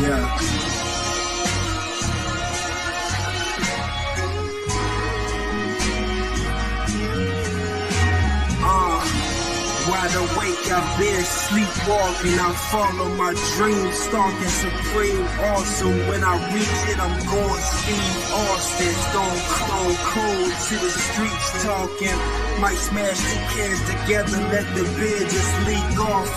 Yeah. Wide awake, I've been sleepwalking. I follow my dreams, stalking supreme, awesome. When I reach it, I'm going Steve Austin, stone cold to the streets talking. Might smash 2 cans together, let the beer just leak off.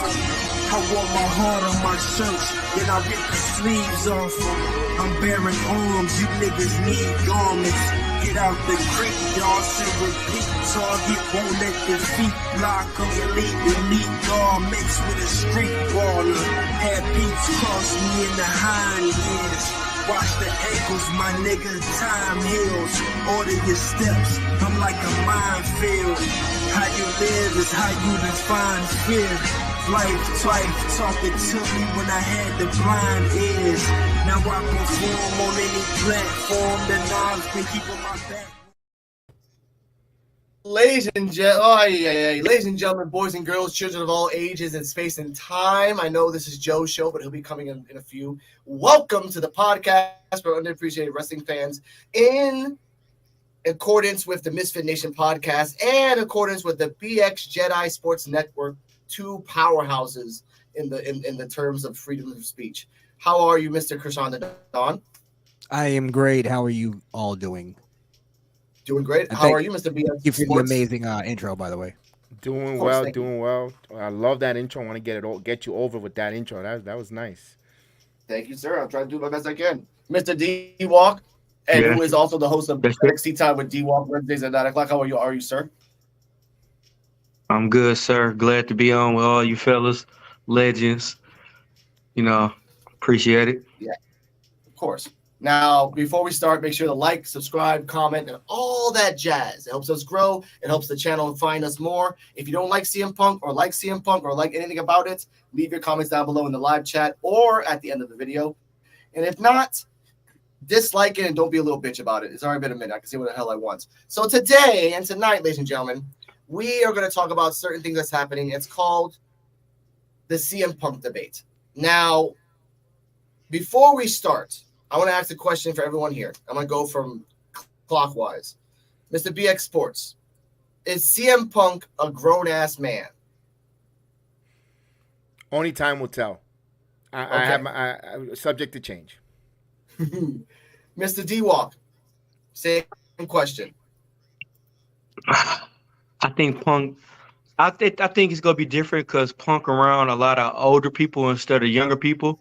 I wore my heart on my shirts, then I rip the sleeves off them. I'm bearing arms, you niggas need garments. Get out the creek, y'all should repeat. Target won't let the feet block on your lead with meat guard mixed with a street baller. Had beats cross me in the hind years. Watch the ankles, my nigga, time heals. Order your steps, I'm like a minefield. How you live is how you define fear. Life talking to me when I had the blind ears. Now I perform on any platform. The knobs been keeping my back. Ladies and gentlemen, boys and girls, children of all ages and space and time. I know this is Joe's show, but he'll be coming in a few. Welcome to the podcast for underappreciated wrestling fans in accordance with the Misfit Nation podcast and in accordance with the BX Jedi Sports Network. 2 powerhouses in the terms of freedom of speech. How are you, Mr. Krishan the Don? I am great. How are you all doing? Doing great. How are you, Mr. BX? Thank you for the amazing intro, by the way. Doing well. I love that intro. I want to get you over with that intro. That was nice. Thank you, sir. I'll try to do my best I can. Mr. D-Walk, and who is also the host of NXT Time with D-Walk Wednesdays at 9 o'clock. How are you, sir? I'm good, sir. Glad to be on with all you fellas, legends. Appreciate it. Yeah, of course. Now, before we start, make sure to like, subscribe, comment, and all that jazz. It helps us grow. It helps the channel find us more. If you don't like CM Punk or like anything about it, leave your comments down below in the live chat or at the end of the video. And if not, dislike it and don't be a little bitch about it. It's already been a minute. I can say what the hell I want. So today and tonight, ladies and gentlemen, we are going to talk about certain things that's happening. It's called the CM Punk debate. Now, before we start, I want to ask a question for everyone here. I'm going to go from clockwise. Mr. BX Sports, is CM Punk a grown-ass man? Only time will tell. I have subject to change. Mr. D-Walk, same question. I think Punk. I think it's gonna be different because Punk around a lot of older people instead of younger people,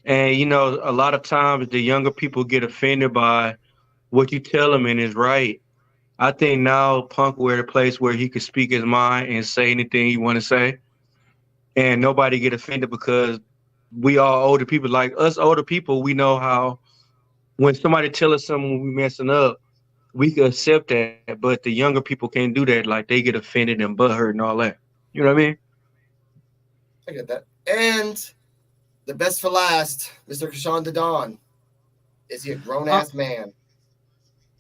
and a lot of times the younger people get offended by what you tell them and is right. I think now Punk we're at a place where he could speak his mind and say anything he want to say, and nobody get offended because we all older people. Like us older people, we know how when somebody tell us something we messing up, we can accept that, but the younger people can't do that. Like they get offended and butthurt and all that. You know what I mean? I get that. And the best for last, Mr. Krishan the Don. Is he a grown-ass man?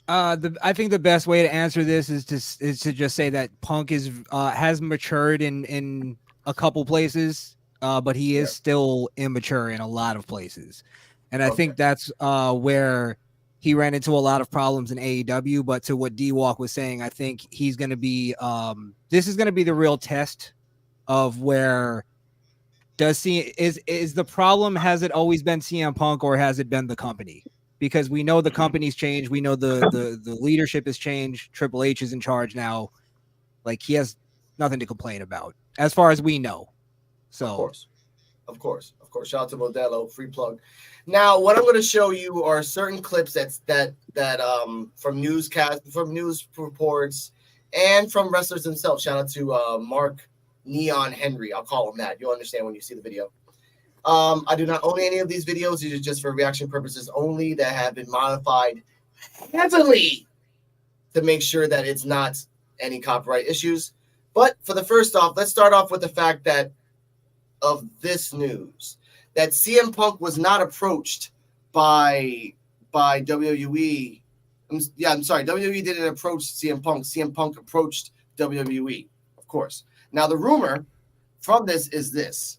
I think the best way to answer this is to just say that Punk has matured in a couple places, but he is still immature in a lot of places. And I think that's where he ran into a lot of problems in AEW, but to what D-Walk was saying, I think he's going to be this is going to be the real test of where is the problem, has it always been CM Punk or has it been the company? Because we know the company's changed, we know the leadership has changed, Triple H is in charge now. Like he has nothing to complain about as far as we know. So Of course. Shout out to Modelo, free plug. Now, what I'm going to show you are certain clips that from news reports and from wrestlers themselves. Shout out to Mark Neon Henry. I'll call him that. You'll understand when you see the video. I do not own any of these videos. These are just for reaction purposes only that have been modified heavily to make sure that it's not any copyright issues. But for the first off, let's start off with the fact that of this news that CM Punk was not approached by WWE. I'm sorry, WWE didn't approach CM Punk. CM Punk approached WWE, of course. Now the rumor from this is this.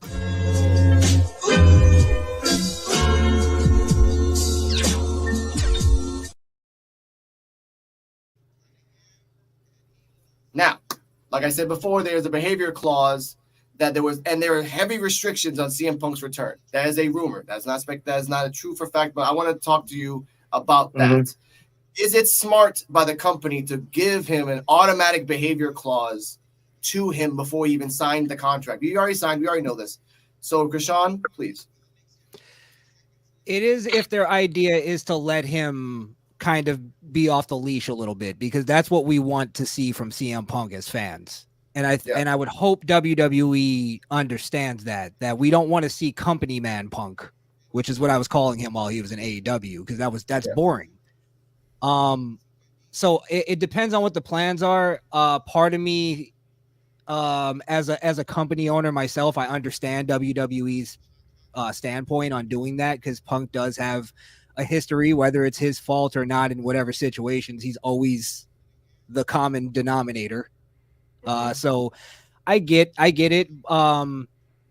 Like I said before, there's a behavior clause that there was, and there are heavy restrictions on CM Punk's return. That is a rumor. That is not a true for fact. But I want to talk to you about that. Is it smart by the company to give him an automatic behavior clause to him before he even signed the contract? You already signed. We already know this. So, Krishan, please. It is if their idea is to let him kind of be off the leash a little bit, because that's what we want to see from CM Punk as fans. And I would hope WWE understands that we don't want to see company man Punk, which is what I was calling him while he was in AEW, because that's boring. So it depends on what the plans are. Part of me, as a company owner myself, I understand WWE's standpoint on doing that, because Punk does have a history, whether it's his fault or not. In whatever situations, he's always the common denominator. So I get it.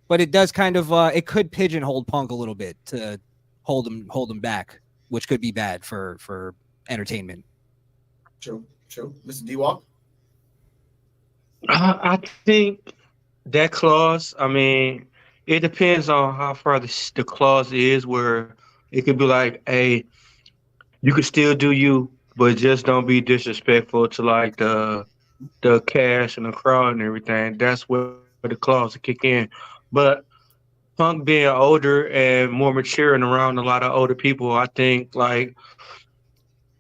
But it does kind of it could pigeonhole Punk a little bit to hold him back, which could be bad for entertainment. True. Mr. D-Walk? I think that clause, I mean, it depends on how far the clause is, where it could be like, hey, you could still do you, but just don't be disrespectful to like the cash and the crowd and everything. That's where the clause will kick in. But Punk being older and more mature and around a lot of older people, I think like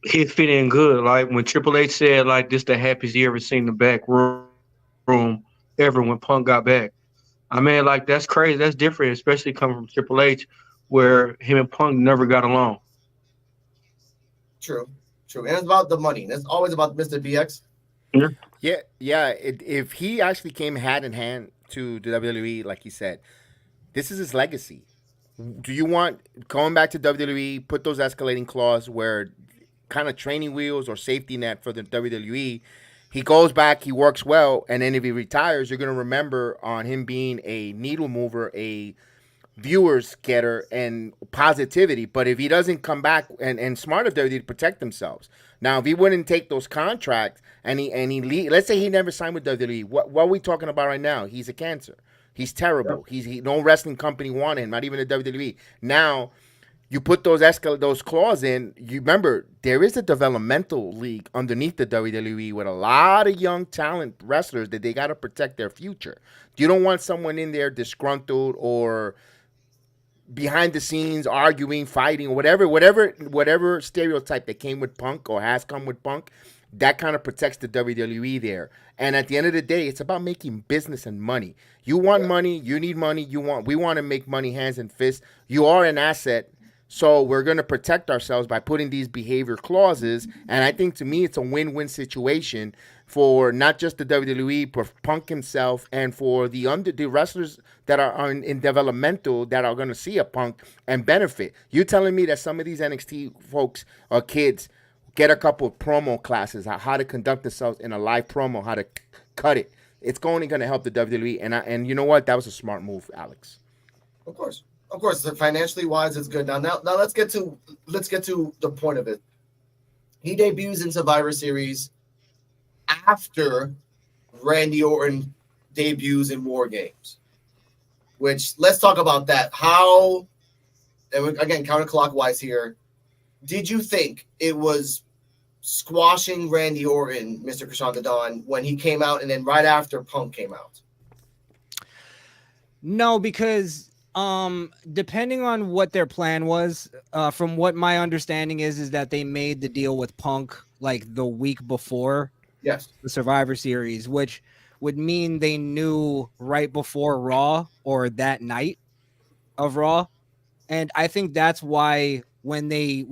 he fit in good. Like when Triple H said like this the happiest he ever seen the back room ever when Punk got back. I mean, like that's crazy. That's different, especially coming from Triple H, where him and Punk never got along. True. And it's about the money. It's always about Mr. BX. Yeah. If he actually came hand in hand to the WWE, like he said, this is his legacy. Do you want going back to WWE, put those escalating clause where kind of training wheels or safety net for the WWE? He goes back, he works well, and then if he retires, you're going to remember on him being a needle mover, a viewers getter, and positivity. But if he doesn't come back and smart of WWE to protect themselves. Now, if he wouldn't take those contracts and he let's say he never signed with WWE, what are we talking about right now? He's a cancer. He's terrible. Yep. No wrestling company wanted him, not even the WWE. Now, you put those clauses in. You remember there is a developmental league underneath the WWE with a lot of young talent wrestlers that they got to protect their future. You don't want someone in there disgruntled or behind the scenes arguing, fighting, whatever stereotype that came with Punk or has come with Punk. That kind of protects the WWE there. And at the end of the day, it's about making business and money. You want money, you need money, we want to make money hands and fists. You are an asset. So we're going to protect ourselves by putting these behavior clauses. And I think to me, it's a win-win situation for not just the WWE, but Punk himself, and for the wrestlers that are in developmental that are going to see a Punk and benefit. You telling me that some of these NXT folks or kids get a couple of promo classes, how to conduct themselves in a live promo, how to cut it. It's only going to help the WWE. And you know what? That was a smart move, Alex. Of course, financially wise, it's good. Now let's get to the point of it. He debuts in Survivor Series after Randy Orton debuts in War Games. Which, let's talk about that. How, and again, counterclockwise here, did you think it was squashing Randy Orton, Mr. Krishan the Don, when he came out and then right after Punk came out? No, because depending on what their plan was, from what my understanding is that they made the deal with Punk like the week before the Survivor Series, which would mean they knew right before Raw or that night of Raw. And I think that's why when they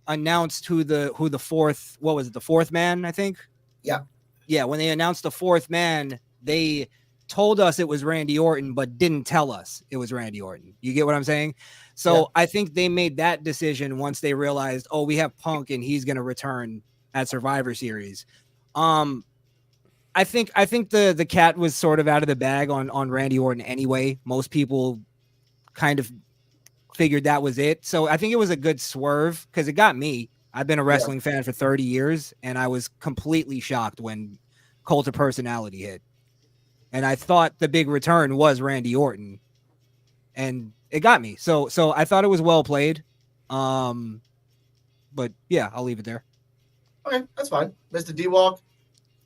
announced who the fourth, what was it, the fourth man, I think? Yeah, when they announced the fourth man, they told us it was Randy Orton, but didn't tell us it was Randy Orton. You get what I'm saying? So I think they made that decision once they realized, oh, we have Punk and he's going to return at Survivor Series. I think the cat was sort of out of the bag on Randy Orton anyway. Most people kind of figured that was it. So I think it was a good swerve because it got me. I've been a wrestling fan for 30 years, and I was completely shocked when cult of personality hit. And I thought the big return was Randy Orton, and it got me. So I thought it was well played. But yeah, I'll leave it there. Okay, that's fine. Mr. D-Walk,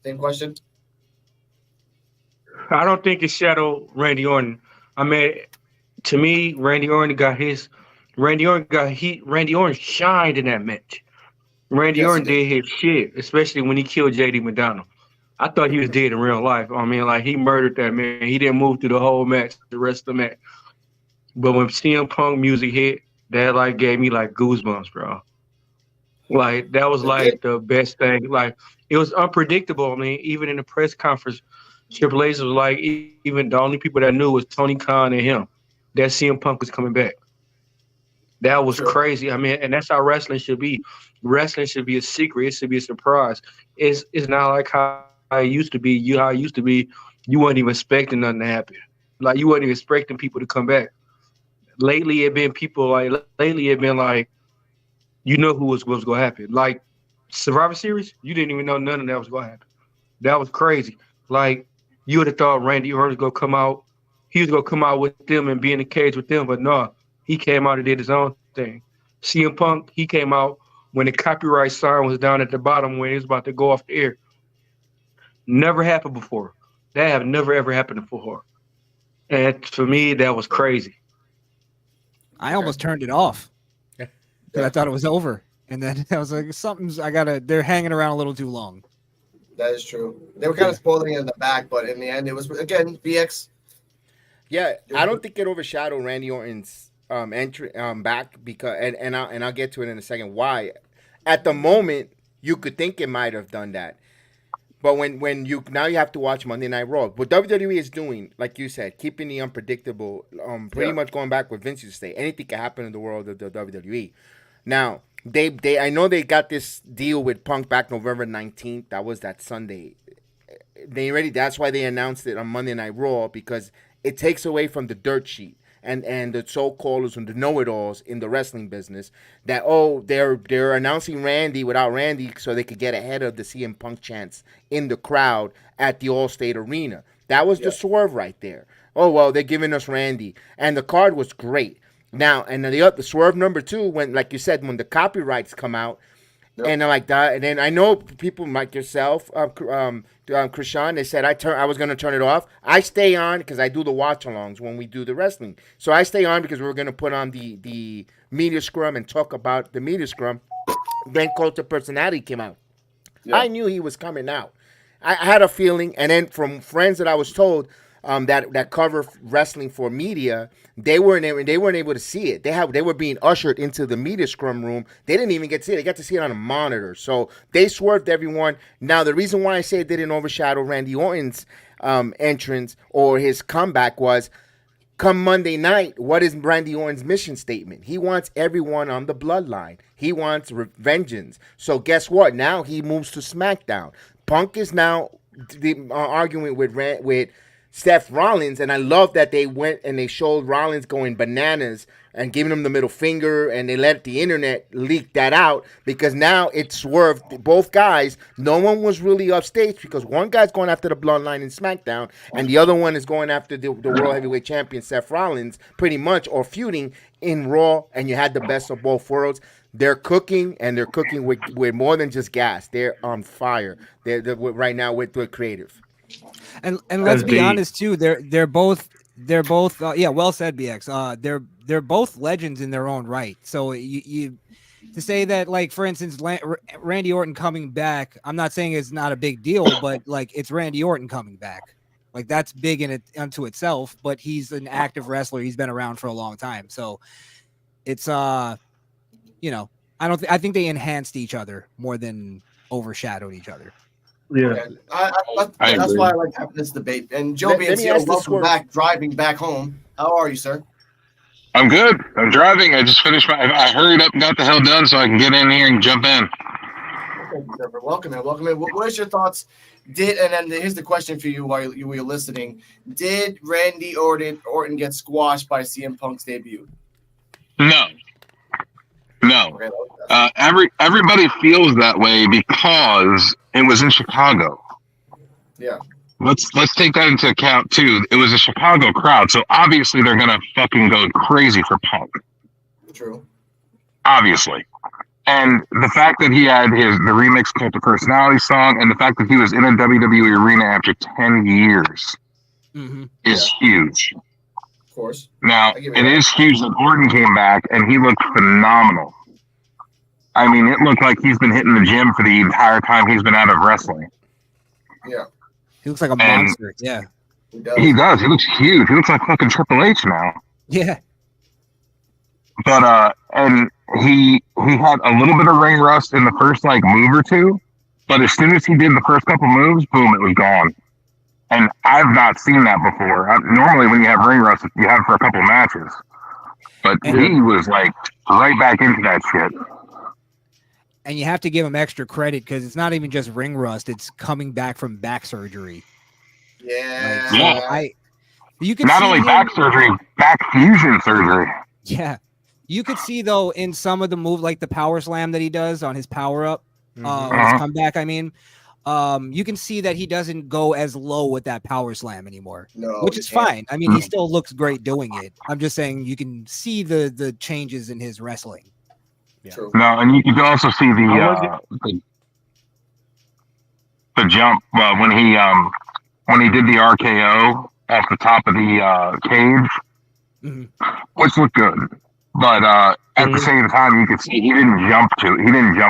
same question. I don't think it shadowed Randy Orton. I mean, to me, Randy Orton shined in that match. Randy Yes, he Orton did. did his shit, especially when he killed JD McDonald. I thought he was dead in real life. I mean, like, he murdered that man. He didn't move through the whole match, the rest of the match. But when CM Punk music hit, that like gave me like goosebumps, bro. Like, that was like the best thing. Like, it was unpredictable. I mean, even in the press conference, Triple H was like, even the only people that knew was Tony Khan and him, that CM Punk was coming back. That was crazy. I mean, and that's how wrestling should be. Wrestling should be a secret. It should be a surprise. It's not like how it used to be. You weren't even expecting nothing to happen. Like, you weren't even expecting people to come back. Lately, it been like, you know who was going to happen. Like, Survivor Series, you didn't even know none of that was going to happen. That was crazy. Like, you would have thought Randy Orton was going to come out. He was going to come out with them and be in the cage with them, but no. He came out and did his own thing. CM Punk, he came out when the copyright sign was down at the bottom when he was about to go off the air. Never happened before. That have never, ever happened before. And for me, that was crazy. I almost turned it off. I thought it was over. And then I was like, they're hanging around a little too long. That is true. They were kind of spoiling it in the back, but in the end, it was, again, BX. Yeah, I don't think it overshadowed Randy Orton's entry back because and I'll get to it in a second. Why? At the moment, you could think it might have done that. But when you have to watch Monday Night Raw. What WWE is doing, like you said, keeping the unpredictable, pretty much going back with Vince used to say, anything can happen in the world of the WWE. Now, I know they got this deal with Punk back November 19th. That was that Sunday. That's why they announced it on Monday Night Raw, because it takes away from the dirt sheet and the so-callers and the know-it-alls in the wrestling business that, they're announcing Randy without Randy so they could get ahead of the CM Punk chants in the crowd at the Allstate Arena. That was the swerve right there. Oh, well, they're giving us Randy. And the card was great. Now, and the swerve number 2, when, like you said, when the copyrights come out, and like that, and then I know people like yourself, Krishan, they said I was going to turn it off. I stay on because I do the watch-alongs when we do the wrestling. So I stay on because we're going to put on the media scrum and talk about the media scrum. Then Cult of Personality came out. Yeah. I knew he was coming out. I had a feeling, and then from friends that I was told that cover wrestling for media, they weren't able to see it. They were being ushered into the media scrum room. They didn't even get to see it. They got to see it on a monitor. So they swerved everyone. Now, the reason why I say it didn't overshadow Randy Orton's entrance or his comeback was, come Monday night, what is Randy Orton's mission statement? He wants everyone on the bloodline. He wants vengeance. So guess what? Now he moves to SmackDown. Punk is now arguing with Seth Rollins, and I love that they went and they showed Rollins going bananas and giving him the middle finger, and they let the internet leak that out because now it swerved both guys. No one was really upstage because one guy's going after the bloodline in SmackDown, and the other one is going after the World Heavyweight Champion Seth Rollins, pretty much, or feuding in Raw, and you had the best of both worlds. They're cooking, and they're cooking with more than just gas. They're on fire. They're right now with creative. And let's be honest too. They're both well said, BX. They're both legends in their own right. So you to say that, like, for instance, Randy Orton coming back, I'm not saying it's not a big deal, but like, it's Randy Orton coming back. Like, that's big in it unto itself, but he's an active wrestler. He's been around for a long time. So it's I think they enhanced each other more than overshadowed each other. Yeah, okay. That's why I like having this debate. And Joe Biancio, welcome back, driving back home. How are you, sir? I'm good. I'm driving. I just finished I hurried up and got the hell done so I can get in here and jump in. Okay, welcome in. What is your thoughts? And then here's the question for you while you were listening. Did Randy Orton get squashed by CM Punk's debut? No. Everybody feels that way because it was in Chicago. Yeah. Let's take that into account too. It was a Chicago crowd, so obviously they're gonna fucking go crazy for Punk. True. Obviously. And the fact that he had the remix Cult of Personality song, and the fact that he was in a WWE arena after 10 years is huge. Of course. Now, it is huge that Orton came back, and he looked phenomenal. I mean, it looked like he's been hitting the gym for the entire time he's been out of wrestling. Yeah. He looks like a monster. Yeah. He does. He looks huge. He looks like fucking Triple H now. Yeah. But and he had a little bit of ring rust in the first like move or two, but as soon as he did the first couple moves, boom, it was gone. And I've not seen that before. Normally, when you have ring rust, you have it for a couple matches, but he was like right back into that shit. And you have to give him extra credit because it's not even just ring rust; it's coming back from back surgery. Yeah. You can not see only him, back surgery, back fusion surgery. Yeah. You could see though in some of the move, like the power slam that he does on his power up, his comeback. I mean, you can see that he doesn't go as low with that power slam anymore, which is fine. I mean, he still looks great doing it. I'm just saying you can see the changes in his wrestling. Yeah. True. No, and you can also see the jump when he did the RKO off the top of the cage, which looked good. But at the same time, you could see he didn't jump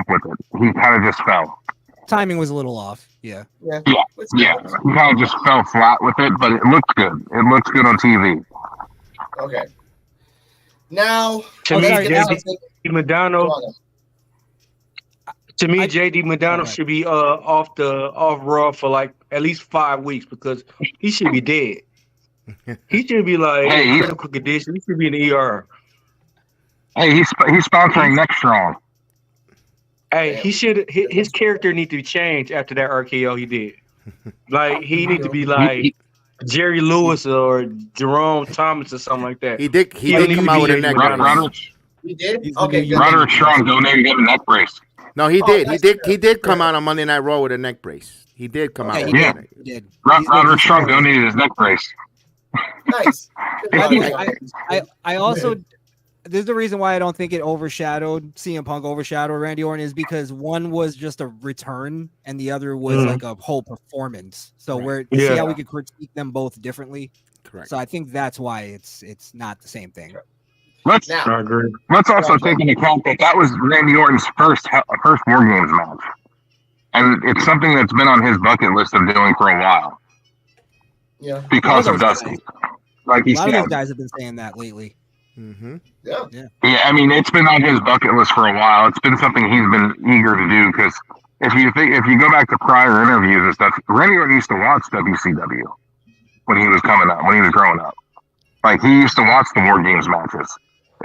with it. He kind of just fell. Timing was a little off. Yeah. He kind of just fell flat with it, but it looked good. It looks good on TV. Okay. Now, JD Madonna. To me, JD Madonna should be off Raw for like at least 5 weeks because he should be dead. He should be like in critical condition. He should be in the ER. Hey, he's sponsoring Next Strong. Hey, his character need to be changed after that RKO he did. Like he need to be like Jerry Lewis or Jerome Thomas or something like that. He did come out with a neck brace. He did? Okay. Roderick Strong donated him a neck brace. No, he did. He did come out on Monday Night Raw with a neck brace. He did come out. He did. Roderick Strong donated his neck brace. Nice. I also. This is the reason why I don't think CM Punk overshadowed Randy Orton is because one was just a return and the other was like a whole performance. So see how we could critique them both differently. Correct. So I think that's why it's not the same thing. Let's also take into account that was Randy Orton's first War Games match, and it's something that's been on his bucket list of doing for a while. Yeah, because of Dusty. Like he said, a lot of those guys have been saying that lately. Yeah. I mean, it's been on his bucket list for a while. It's been something he's been eager to do because if you go back to prior interviews and stuff, Randy Orton used to watch WCW when he was growing up. Like he used to watch the War Games matches.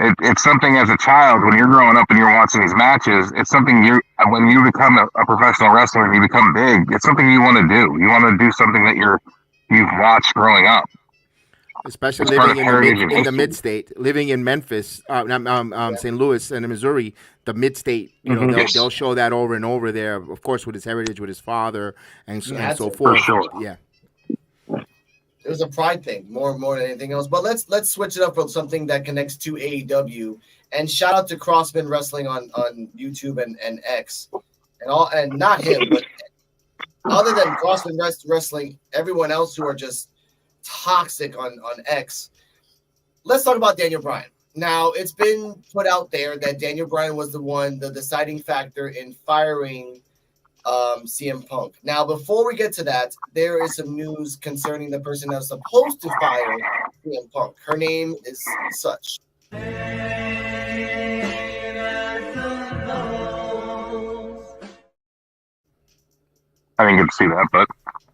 It's something as a child when you're growing up and you're watching these matches. It's something when you become a professional wrestler and you become big. It's something you want to do. You want to do something that you've watched growing up. Especially living in the mid-state, living in Memphis, St. Louis, and Missouri, the mid-state. You know, they'll show that over and over there. Of course, with his heritage, with his father, and so forth. Sure. Yeah, it was a pride thing more than anything else. But let's switch it up with something that connects to AEW. And shout out to Crossman Wrestling on YouTube and X, and not him, but other than Crossman Wrestling, everyone else who are just toxic on X. Let's talk about Daniel Bryan. Now, it's been put out there that Daniel Bryan was the deciding factor in firing CM Punk. Now, before we get to that, there is some news concerning the person that was supposed to fire CM Punk. Her name is such. I didn't get to see that, but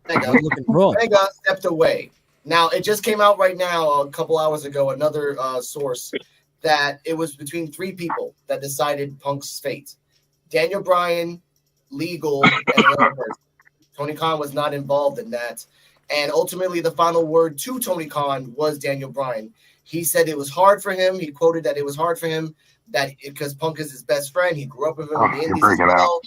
Thank God stepped away. Now, it just came out right now, a couple hours ago, another source, that it was between 3 people that decided Punk's fate. Daniel Bryan, Legal, and another person. Tony Khan was not involved in that. And ultimately, the final word to Tony Khan was Daniel Bryan. He said it was hard for him. He quoted that it was hard for him because Punk is his best friend. He grew up with him in the Indies as well.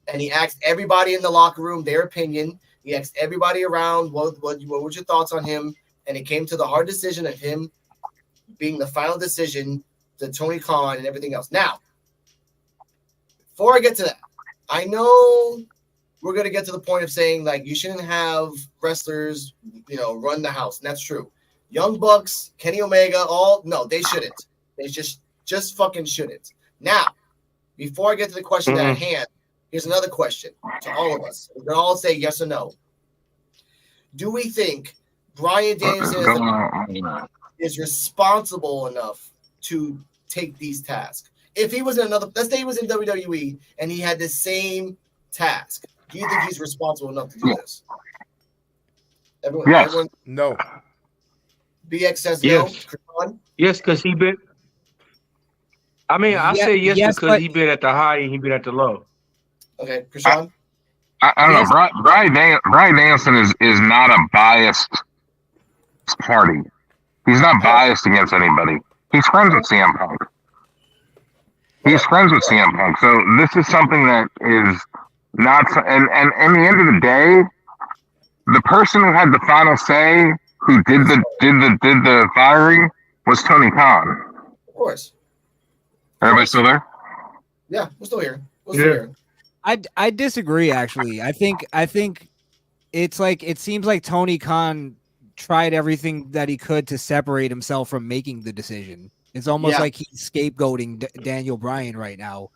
And he asked everybody in the locker room their opinion. He asked everybody around what was your thoughts on him, and it came to the hard decision of him being the final decision to Tony Khan and everything else. Now, before I get to that, I know we're going to get to the point of saying, like, you shouldn't have wrestlers, run the house. And that's true. Young Bucks, Kenny Omega, they shouldn't. They just fucking shouldn't. Now, before I get to the question at hand, here's another question to all of us. We're going to all say yes or no. Do we think Bryan Danielson is responsible enough to take these tasks? If he was in let's say he was in WWE and he had the same task, do you think he's responsible enough to do this? Everyone, no. BX says yes. No. Yes, because he been. I mean, I say yes because he been at the high and he been at the low. Okay, Krishan? I don't know. Bryan Danielson is not a biased party. He's not biased against anybody. He's friends with CM Punk. So this is something that is not. And at the end of the day, the person who had the final say, who did the firing, was Tony Khan. Of course. Everybody still there? Yeah, we're still here. I disagree. Actually, I think it's like it seems like Tony Khan tried everything that he could to separate himself from making the decision. It's almost like he's scapegoating Daniel Bryan right now,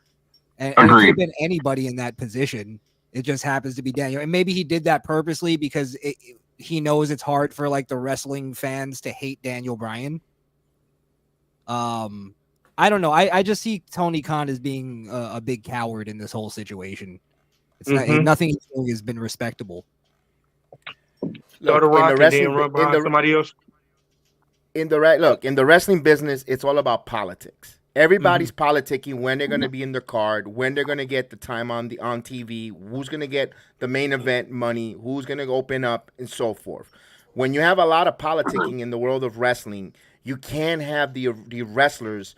and it could have been anybody in that position. It just happens to be Daniel, and maybe he did that purposely because he knows it's hard for like the wrestling fans to hate Daniel Bryan. I don't know. I just see Tony Khan as being a big coward in this whole situation. It's nothing he's doing has been respectable. Look, in the wrestling business, it's all about politics. Everybody's politicking when they're going to be in their card, when they're going to get the time on TV, who's going to get the main event money, who's going to open up, and so forth. When you have a lot of politicking in the world of wrestling, you can't have the wrestlers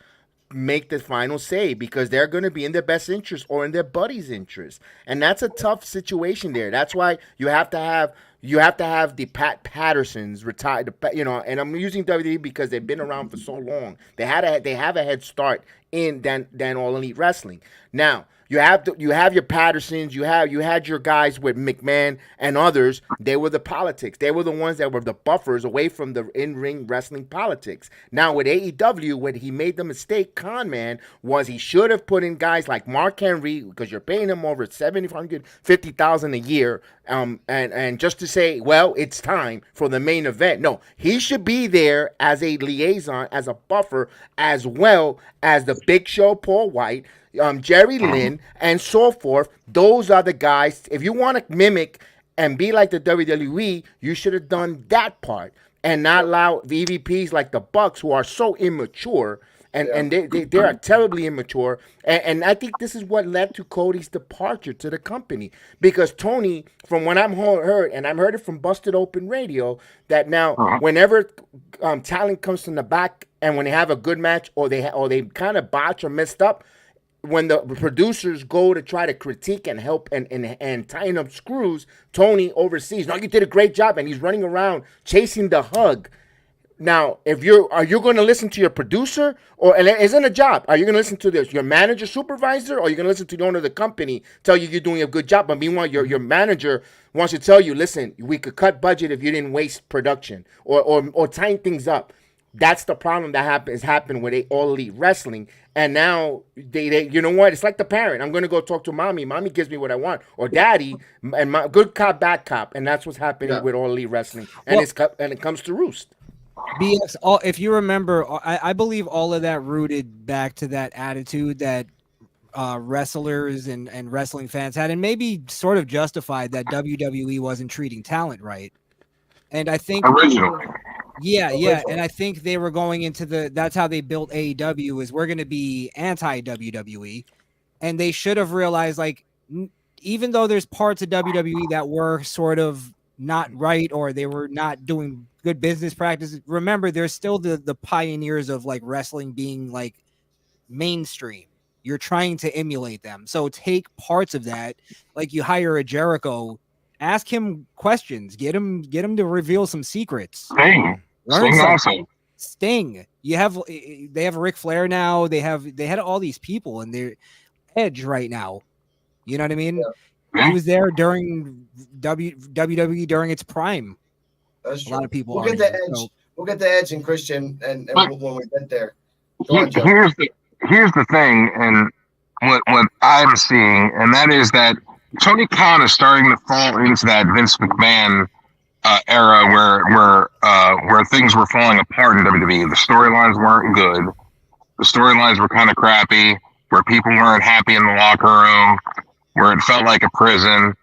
make the final say because they're going to be in their best interest or in their buddy's interest, and that's a tough situation there. That's why you have to have the Pat Pattersons retired, and I'm using WWE because they've been around for so long. They have a head start than All Elite Wrestling. Now you have your Pattersons, you had your guys with McMahon and others. They were the politics. They were the ones that were the buffers away from the in-ring wrestling politics. Now with AEW, what he made the mistake, con man, was he should have put in guys like Mark Henry, because you're paying him over $750,000 a year, and just to say, well, it's time for the main event. No, he should be there as a liaison, as a buffer, as well as the Big Show, Paul White, Jerry Lynn, and so forth. Those are the guys. If you want to mimic and be like the WWE, you should have done that part and not allow VVPs like the Bucks, who are so immature, and they are terribly immature. And I think this is what led to Cody's departure to the company, because Tony, from what I'm heard, and I've heard it from Busted Open Radio, that now whenever talent comes from the back and when they have a good match or they kind of botch or messed up, when the producers go to try to critique and help and tighten up screws, Tony oversees. No, you did a great job, and he's running around chasing the hug. Now, are you going to listen to your producer, or and it isn't a job? Are you going to listen to your manager, supervisor, or are you going to listen to the owner of the company tell you you're doing a good job? But meanwhile, your manager wants to tell you, listen, we could cut budget if you didn't waste production or tighten things up. That's the problem that happened with All Elite Wrestling. And now they you know what? It's like the parent. I'm going to go talk to mommy. Mommy gives me what I want, or daddy, and my good cop, bad cop. And that's what's happening with All Elite Wrestling. And it comes to roost. BX, if you remember, I believe all of that rooted back to that attitude that wrestlers and wrestling fans had, and maybe sort of justified that WWE wasn't treating talent right. And I think originally. Yeah, and I think they were going into that's how they built AEW, is we're going to be anti-WWE, and they should have realized, like, even though there's parts of WWE that were sort of not right, or they were not doing good business practices, remember, there's still the pioneers of, like, wrestling being, like, mainstream. You're trying to emulate them, so take parts of that, like you hire a Jericho Ask him questions. Get him to reveal some secrets. Sting. Learn Sting something. also. Sting. They have Ric Flair now. They had all these people, and they're Edge right now. You know what I mean? Yeah. He was there during WWE during its prime. That's A true. lot of people We'll are. get the Edge. We'll get the Edge and Christian, and But- when we get there. Go on, Joe. Here's the thing, and what I'm seeing, and that is that Tony Khan is starting to fall into that Vince McMahon era where things were falling apart in WWE. The storylines weren't good. The storylines were kind of crappy. Where people weren't happy in the locker room. Where it felt like a prison.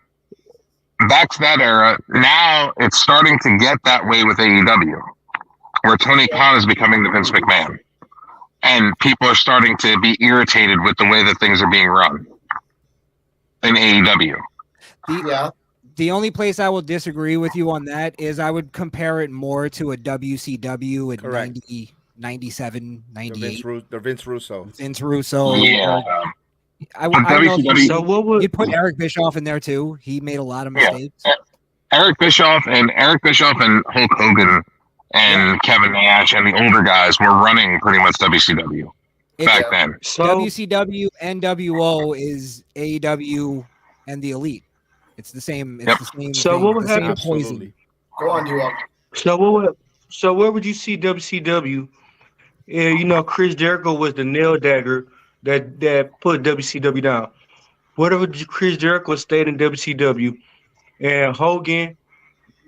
Back to that era. Now it's starting to get that way with AEW, where Tony Khan is becoming the Vince McMahon. And people are starting to be irritated with the way that things are being run in AEW. The only place I will disagree with you on that is I would compare it more to a WCW at 90, 97, 98. The Vince Russo. Vince Russo. Yeah. I don't know if So what would you'd put Eric Bischoff in there too. He made a lot of mistakes. Eric Bischoff and Hulk Hogan and Kevin Nash and the older guys were running pretty much WCW back then. So WCW NWO is AEW and the Elite. It's the same. It's the same. So thing, what would the same happen? Poison. Go on, you. So where would you see WCW? You know, Chris Jericho was the nail dagger that put WCW down. What if Chris Jericho stayed in WCW and Hogan,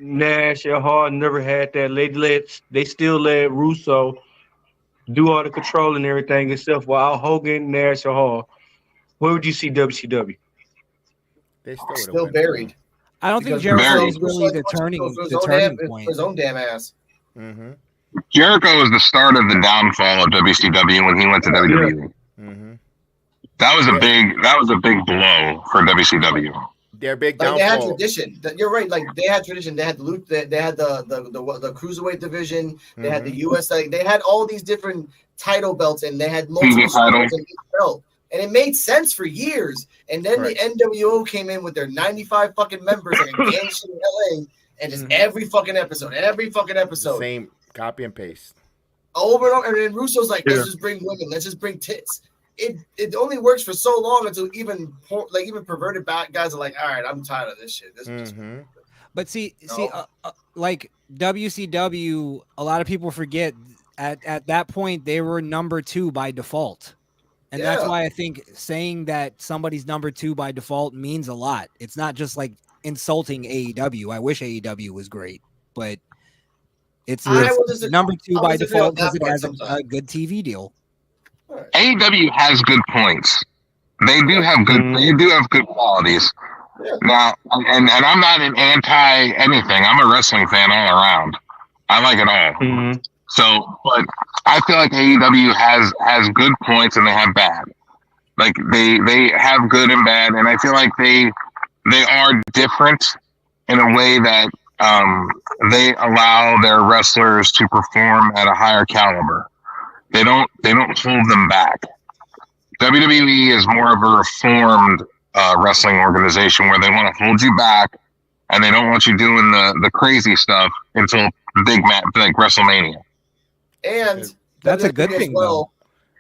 Nash, and Hall never had that? They still let Russo do all the control and everything itself while Hogan, Nash, and Hall. Where would you see WCW? They still buried. I don't think Because Jericho is Russo really was the turning for point. his own damn ass. Mm-hmm. Jericho was the start of the downfall of WCW when he went to WWE. Mm-hmm. That was a big blow for WCW. Their big Like they had downfall. tradition. You're right. Like they had tradition. They had they had the cruiserweight division. They had the US. Like they had all these different title belts, and they had multiple titles in each belt. And it made sense for years. And then the NWO came in with their 95 fucking members and a gang shit in LA, and just every fucking episode. Same copy and paste. Over and over. And then Russo's like, let's just bring women. Let's just bring tits. It only works for so long until even perverted guys are like, all right, I'm tired of this shit. This is But like WCW, a lot of people forget at that point they were number 2 by default. And that's why I think saying that somebody's number 2 by default means a lot. It's not just like insulting AEW. I wish AEW was great, but it's number 2 by default because it has a good TV deal. AEW has good points. They do have good qualities. Yeah. Now, and I'm not an anti anything. I'm a wrestling fan all around. I like it all. Mm-hmm. So, but I feel like AEW has good points and they have bad. Like they have good and bad, and I feel like they are different in a way that they allow their wrestlers to perform at a higher caliber. They don't hold them back. WWE is more of a reformed wrestling organization where they want to hold you back and they don't want you doing the crazy stuff until big match like WrestleMania. And that's WWE a good thing, though.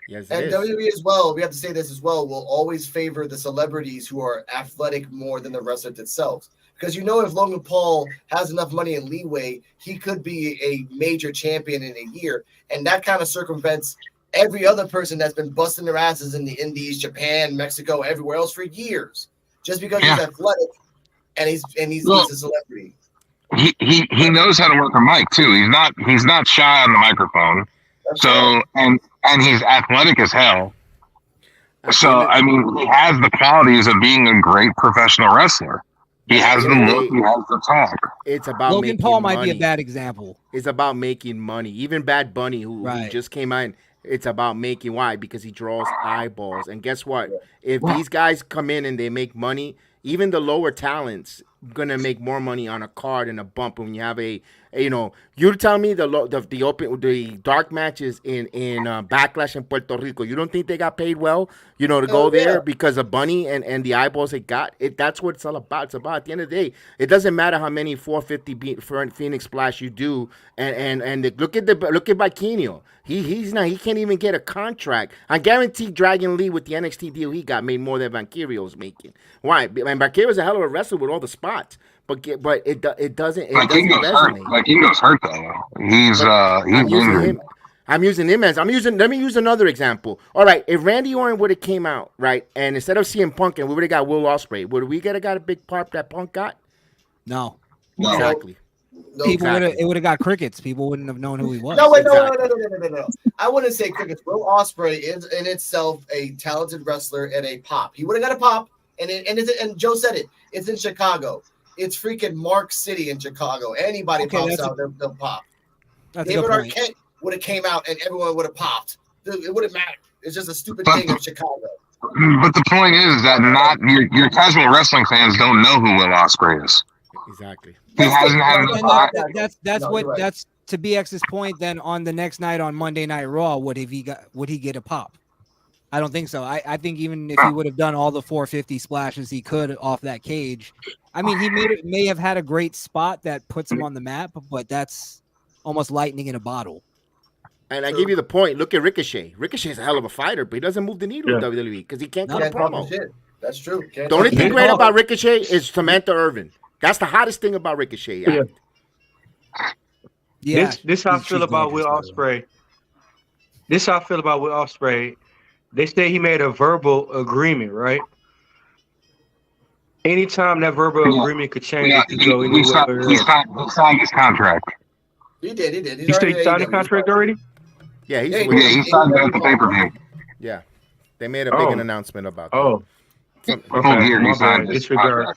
Yes, and WWE as well, we have to say this as well, will always favor the celebrities who are athletic more than the wrestlers itself. Because if Logan Paul has enough money and leeway, he could be a major champion in a year. And that kind of circumvents every other person that's been busting their asses in the Indies, Japan, Mexico, everywhere else for years. Just because he's athletic and he's a celebrity. He knows how to work a mic too. He's not shy on the microphone. That's right. And he's athletic as hell. So I mean, he has the qualities of being a great professional wrestler. He has the look, he has the talk. It's about Logan Paul might be a bad example. It's about making money. Even Bad Bunny, who just came in, it's about making. Why? Because he draws eyeballs. And guess what? If these guys come in and they make money, even the lower talents gonna make more money on a card and a bump when you have a You know, you tell me the dark matches in Backlash in Puerto Rico. You don't think they got paid well? You know, to go there because of Bunny and the eyeballs they got. That's what it's all about. It's about, at the end of the day, it doesn't matter how many 450 for Phoenix Splash you do. Look at Bikinio. He can't even get a contract. I guarantee Dragon Lee with the NXT deal he got made more than Valkyrio's making. Why? And Valkyrio's a hell of a wrestler with all the spots. But it doesn't resonate. Like Ingo's hurt though. He's injured. Let me use another example. All right, if Randy Orton would have came out, right, and instead of CM Punk and we would have got Will Ospreay, would we got a big part that Punk got? No. Exactly. No, It would have got crickets. People wouldn't have known who he was. No. I wouldn't say crickets. Will Ospreay is in itself a talented wrestler and a pop. He would have got a pop, and Joe said it. It's in Chicago. It's freaking Mark City in Chicago. Anybody pops out, they'll pop. David Arquette would have came out and everyone would have popped. It wouldn't matter. It's just a stupid thing in Chicago. But the point is that not your casual wrestling fans don't know who Will Ospreay is. Exactly. He hasn't had That's to BX's point. Then on the next night on Monday Night Raw, would he get a pop? I don't think so. I think even if he would have done all the 450 splashes he could off that cage, I mean, he may have had a great spot that puts him on the map, but that's almost lightning in a bottle. And I give you the point. Look at Ricochet. Ricochet's a hell of a fighter, but he doesn't move the needle in WWE because he can't cut a promo. That's true. The only thing great about Ricochet is Samantha Irvin. That's the hottest thing about Ricochet. Yeah. This how I feel about Will Ospreay. They say he made a verbal agreement, right? Anytime that verbal agreement could change, it could go anywhere. He signed his contract. He did. He signed the contract already? Yeah, he signed it at the pay-per-view. Yeah. They made a big announcement about that. Oh. Okay, disregard.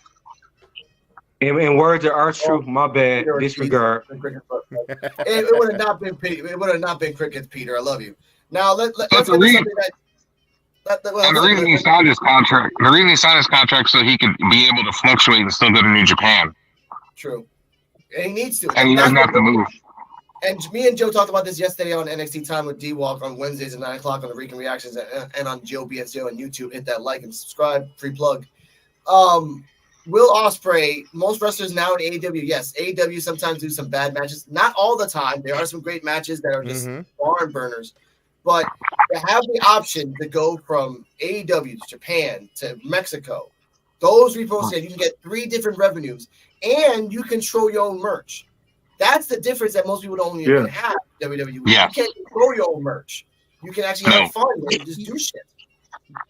In words of R-Truth, my bad. Disregard. It would have not been It would have not been crickets, Peter. I love you. Now let's get something the reason he signed his contract, so he could be able to fluctuate and still go to New Japan. True, and he needs to. And he doesn't have to move. And me and Joe talked about this yesterday on NXT Time with D-Walk on Wednesdays at 9 o'clock on the Recon Reactions and on Joe BSJ on YouTube. Hit that like and subscribe. Free plug. Will Ospreay, most wrestlers now in AEW, yes, AEW sometimes do some bad matches. Not all the time. There are some great matches that are just barn burners. But to have the option to go from AEW to Japan to Mexico, those reposts, you can get 3 different revenues, and you control your own merch. That's the difference that most people don't even have WWE. Yeah. You can't control your own merch. You can actually have fun and just do shit.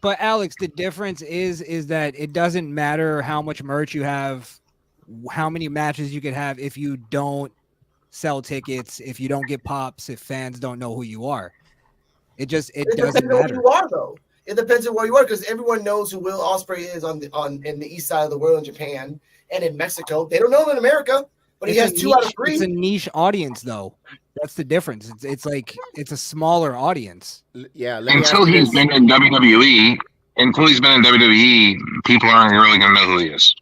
But Alex, the difference is that it doesn't matter how much merch you have, how many matches you could have if you don't sell tickets, if you don't get pops, if fans don't know who you are. It doesn't matter. Who you are, though. It depends on where you are, because everyone knows who Will Ospreay is in the east side of the world in Japan and in Mexico. They don't know him in America, but he has 2 out of 3. It's a niche audience, though. That's the difference. It's like it's a smaller audience. Yeah. Until he's been in WWE, people aren't really going to know who he is.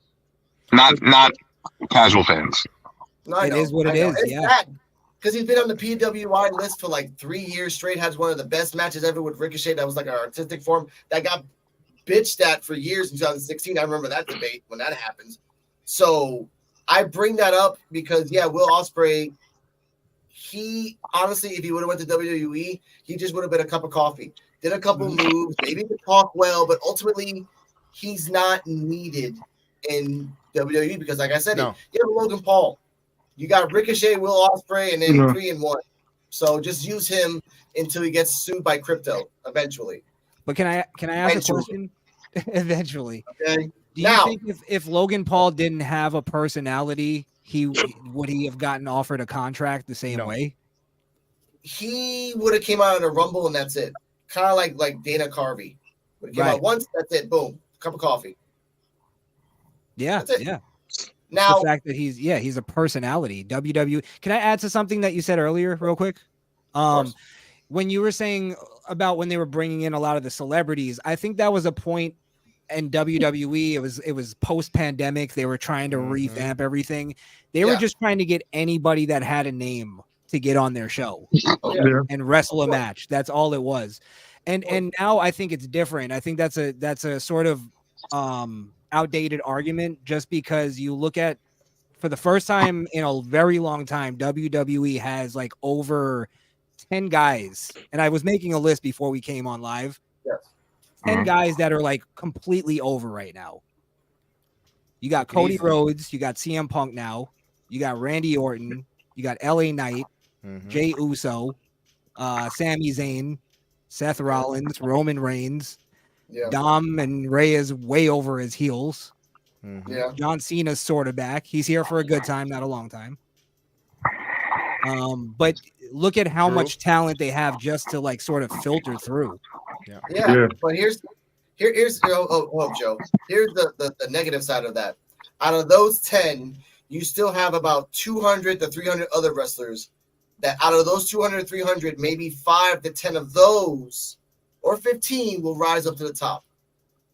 Not casual fans. No, it is what it is. It's sad. Because he's been on the P.W.F list for like 3 years straight, has one of the best matches ever with Ricochet. That was like an artistic form that got bitched at for years in 2016. I remember that debate when that happens. So I bring that up because, Will Ospreay, he honestly, if he would have went to WWE, he just would have been a cup of coffee. Did a couple moves, maybe could talk well, but ultimately he's not needed in WWE because, like I said, you have Logan Paul. You got Ricochet, Will Ospreay, and then 3-1. So just use him until he gets sued by crypto eventually. But can I ask a question? Eventually. Okay. Do you think if Logan Paul didn't have a personality, would he have gotten offered a contract the same way? He would have came out in a Rumble and that's it. Kind of like Dana Carvey. Would have came out once, that's it. Boom. Cup of coffee. Yeah. That's it. Yeah. Now, the fact that he's a personality. WWE. Can I add to something that you said earlier, real quick? When you were saying about when they were bringing in a lot of the celebrities, I think that was a point in WWE, it was post pandemic. They were trying to revamp everything. They were just trying to get anybody that had a name to get on their show and wrestle a match. That's all it was. And now I think it's different. I think that's a sort of outdated argument, just because you look at, for the first time in a very long time, WWE has like over 10 guys. And I was making a list before we came on live. Yes. 10 guys that are like completely over right now. You got Cody Rhodes, you got CM Punk now, you got Randy Orton, you got LA Knight, Jey Uso, Sami Zayn, Seth Rollins, Roman Reigns. Dom and Rey is way over his heels. John Cena's sort of back. He's here for a good time, not a long time. But look at how much talent they have just to like sort of filter through. But here's Joe. Here's the negative side of that. Out of those 10, you still have about 200 to 300 other wrestlers that out of those 200, 300, maybe 5 to 10 of those or 15 will rise up to the top.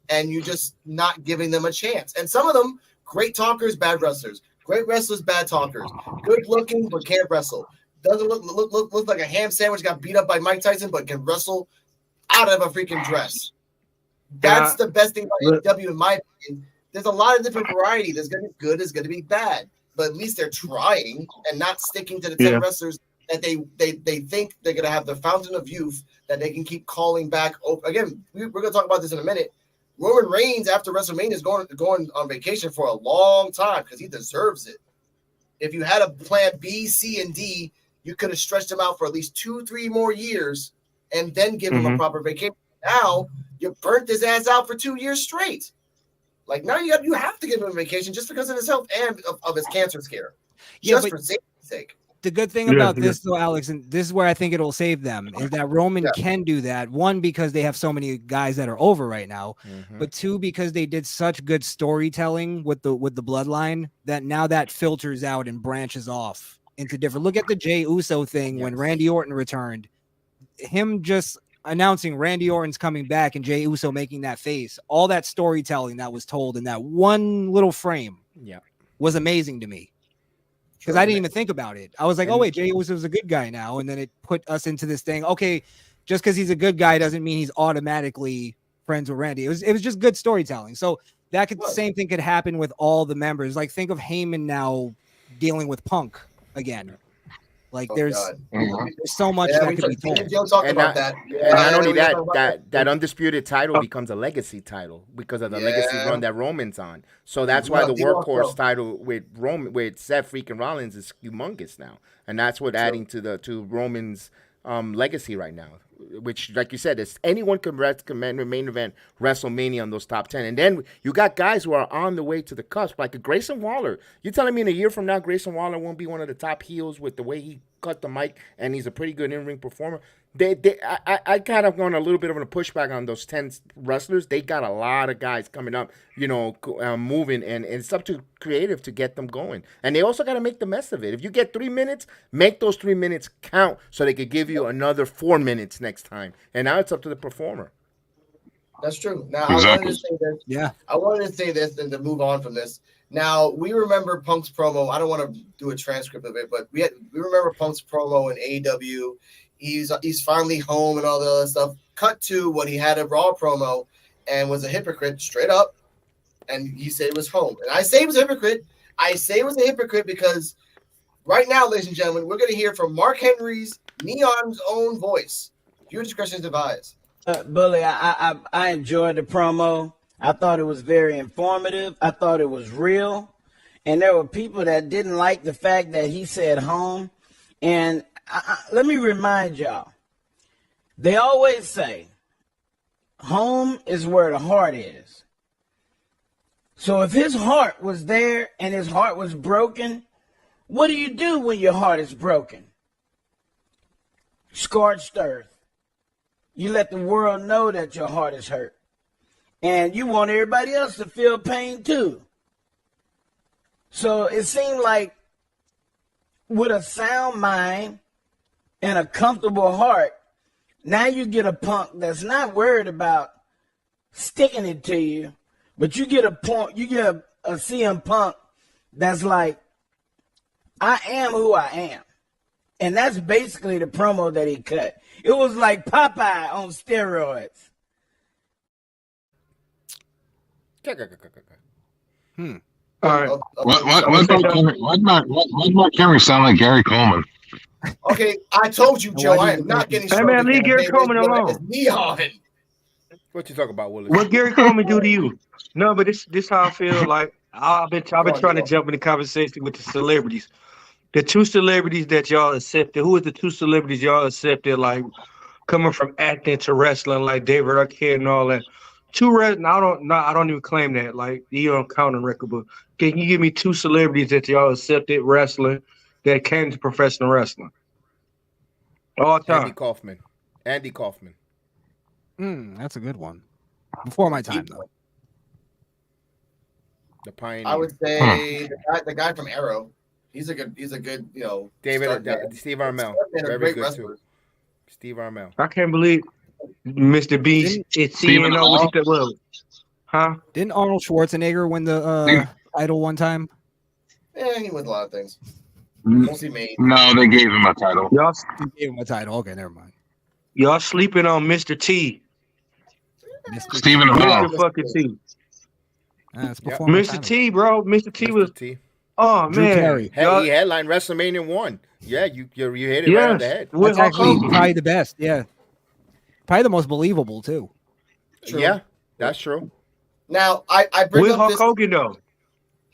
And you're just not giving them a chance. And some of them, great talkers, bad wrestlers. Great wrestlers, bad talkers. Good looking, but can't wrestle. Doesn't look like a ham sandwich, got beat up by Mike Tyson, but can wrestle out of a freaking dress. That's the best thing about AEW, in my opinion. There's a lot of different variety. There's going to be good, there's going to be bad. But at least they're trying and not sticking to the 10 wrestlers that they think they're going to have the fountain of youth that they can keep calling back. Again, we're going to talk about this in a minute. Roman Reigns, after WrestleMania, is going on vacation for a long time because he deserves it. If you had a plan B, C, and D, you could have stretched him out for at least 2-3 more years and then give him a proper vacation. Now, you burnt his ass out for 2 years straight. Like, now you have to give him a vacation just because of his health and of his cancer scare. Just for safety's sake. The good thing about this, though, Alex, and this is where I think it'll save them, is that Roman can do that. One, because they have so many guys that are over right now, but two, because they did such good storytelling with the bloodline that now that filters out and branches off into different. Look at the Jey Uso thing when Randy Orton returned. Him just announcing Randy Orton's coming back and Jey Uso making that face. All that storytelling that was told in that one little frame was amazing to me. Because I didn't even think about it. I was like, oh, wait, Jey Uso's a good guy now. And then it put us into this thing. Okay, just because he's a good guy doesn't mean he's automatically friends with Randy. It was just good storytelling. So the same thing could happen with all the members. Like, think of Heyman now dealing with Punk again. Like, there's so much that could be told. And not only that undisputed title becomes a legacy title because of the legacy run that Roman's on. So that's why the workhorse title with Seth freaking Rollins is humongous now, and that's what adding to Roman's legacy right now. Which, like you said, is anyone can main event WrestleMania on those top 10. And then you got guys who are on the way to the cusp, like a Grayson Waller. You're telling me in a year from now, Grayson Waller won't be one of the top heels with the way he cut the mic, and he's a pretty good in-ring performer? I kind of gone a little bit of a pushback on those 10 wrestlers. They got a lot of guys coming up, moving, and it's up to creative to get them going. And they also got to make the mess of it. If you get 3 minutes, make those 3 minutes count so they could give you another 4 minutes next time. And now it's up to the performer. That's true. Now, I wanted to say this and to move on from this. Now, we remember Punk's promo. I don't want to do a transcript of it, but we remember Punk's promo in AEW. He's finally home and all the other stuff. Cut to when he had a Raw promo and was a hypocrite straight up, and he said it was home. And I say he was a hypocrite. I say it was a hypocrite because right now, ladies and gentlemen, we're going to hear from Mark Henry's Neon's own voice. Your discretion is advised. Bully, I enjoyed the promo. I thought it was very informative. I thought it was real. And there were people that didn't like the fact that he said home. And let me remind y'all, they always say home is where the heart is. So if his heart was there and his heart was broken, what do you do when your heart is broken? Scorched earth. You let the world know that your heart is hurt. And you want everybody else to feel pain too. So it seemed like with a sound mind and a comfortable heart, now you get a Punk that's not worried about sticking it to you, But you get a point, you get a CM Punk that's like, I am who I am. And that's basically the promo that he cut. It was like Popeye on steroids. All right. What Mark Henry sound like Gary Coleman? Okay, I told you, Joe, I am not getting Hey started. man, leave Gary Coleman alone. It's me on. What you talking about, Willis? What Gary Coleman do to you? No, but this how I feel. Like I've been trying to jump in the conversation with the celebrities. The two celebrities that y'all accepted. Who is the two celebrities y'all accepted? Like coming from acting to wrestling, like David Arquette and all that. I don't even claim that. Like you don't count on record, but can you give me two celebrities that y'all accepted wrestling that came to professional wrestling? All time. Andy Kaufman. That's a good one. Before my time, though. The pioneer. I would say the guy from Arrow. He's a good, Steve Armel. Very good too. Steve Armel. I can't believe Mr. B. It's Huh? Didn't Arnold Schwarzenegger win the title one time? Yeah, he wins a lot of things. Mostly made. No, they gave him a title. Y'all gave him a title. Okay, never mind. Y'all sleeping on Mr. T. Stephen Mr. fucking T. Mr. T, bro. Mr. T was. Oh Drew man, Carey. He headlined WrestleMania 1. Yeah, you hit it right on the head. That's actually probably the best. Yeah, probably the most believable too. True. Yeah, that's true. Now I bring up Hulk this. Hogan though.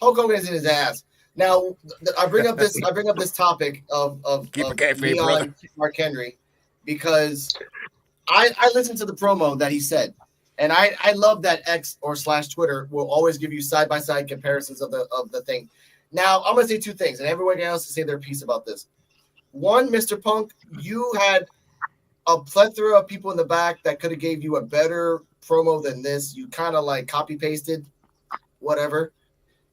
Hulk Hogan is in his ass. Now I bring up this topic of Neon Mark Henry because I listened to the promo that he said, and I love that X or / Twitter will always give you side by side comparisons of the thing. Now I'm gonna say two things, and everyone else to say their piece about this. One, Mr. Punk, you had a plethora of people in the back that could have gave you a better promo than this. You kind of like copy pasted, whatever.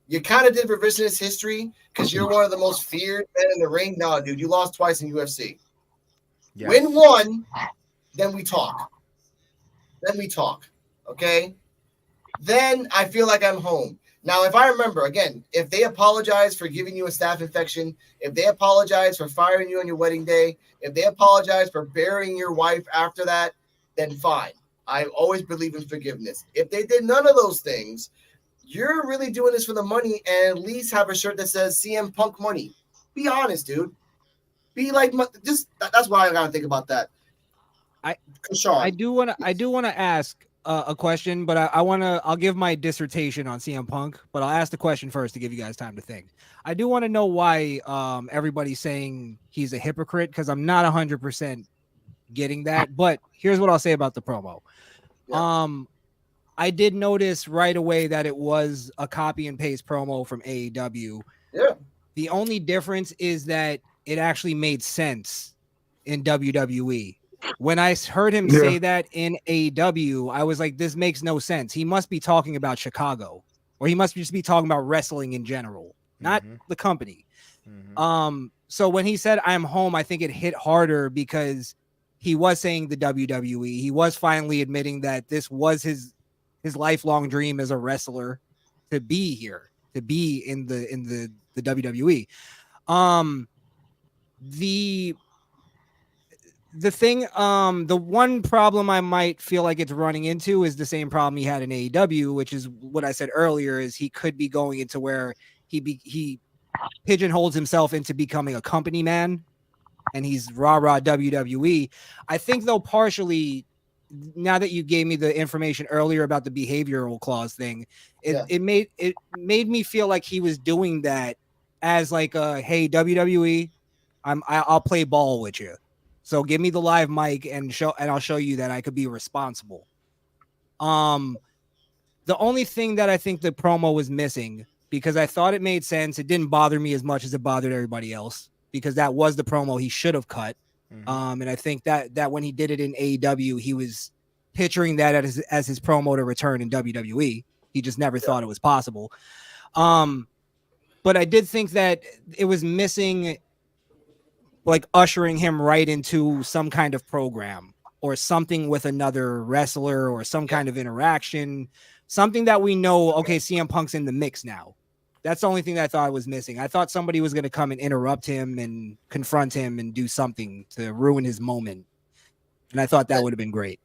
You kind of did revisionist history because you're one of the most feared men in the ring. No, dude, you lost twice in UFC. Yes. Win one, then we talk. Okay? Then I feel like I'm home. Now, if I remember, again, if they apologize for giving you a staph infection, if they apologize for firing you on your wedding day, if they apologize for burying your wife after that, then fine. I always believe in forgiveness. If they did none of those things, you're really doing this for the money, and at least have a shirt that says CM Punk money. Be honest, dude. Be like, just that's why I gotta think about that. I do want to ask a question, but I'll give my dissertation on CM Punk, but I'll ask the question first to give you guys time to think. I do want to know why everybody's saying he's a hypocrite, because I'm not 100% getting that. But here's what I'll say about the promo. Yeah. I did notice right away that it was a copy and paste promo from AEW. Yeah. The only difference is that it actually made sense in WWE. When I heard him say that in AEW, I was like, this makes no sense. He must be talking about Chicago, or he must just be talking about wrestling in general, not the company. So when he said I'm home, I think it hit harder because he was saying the WWE. He was finally admitting that this was his lifelong dream as a wrestler, to be here, to be in the WWE. The thing, the one problem I might feel like it's running into is the same problem he had in AEW, which is what I said earlier, is he could be going into where he pigeonholes himself into becoming a company man, and he's rah WWE. I think though, partially, now that you gave me the information earlier about the behavioral clause thing, it made me feel like he was doing that as like a, hey, WWE, I'll play ball with you. So give me the live mic and I'll show you that I could be responsible. The only thing that I think the promo was missing, because I thought it made sense, it didn't bother me as much as it bothered everybody else, because that was the promo he should have cut. And I think that when he did it in AEW, he was picturing that as his promo to return in WWE. He just never thought it was possible. But I did think that it was missing, like, ushering him right into some kind of program or something with another wrestler or some kind of interaction, something that we know. Okay, CM Punk's in the mix now. That's the only thing that I thought was missing. I thought somebody was going to come and interrupt him and confront him and do something to ruin his moment. And I thought that would have been great.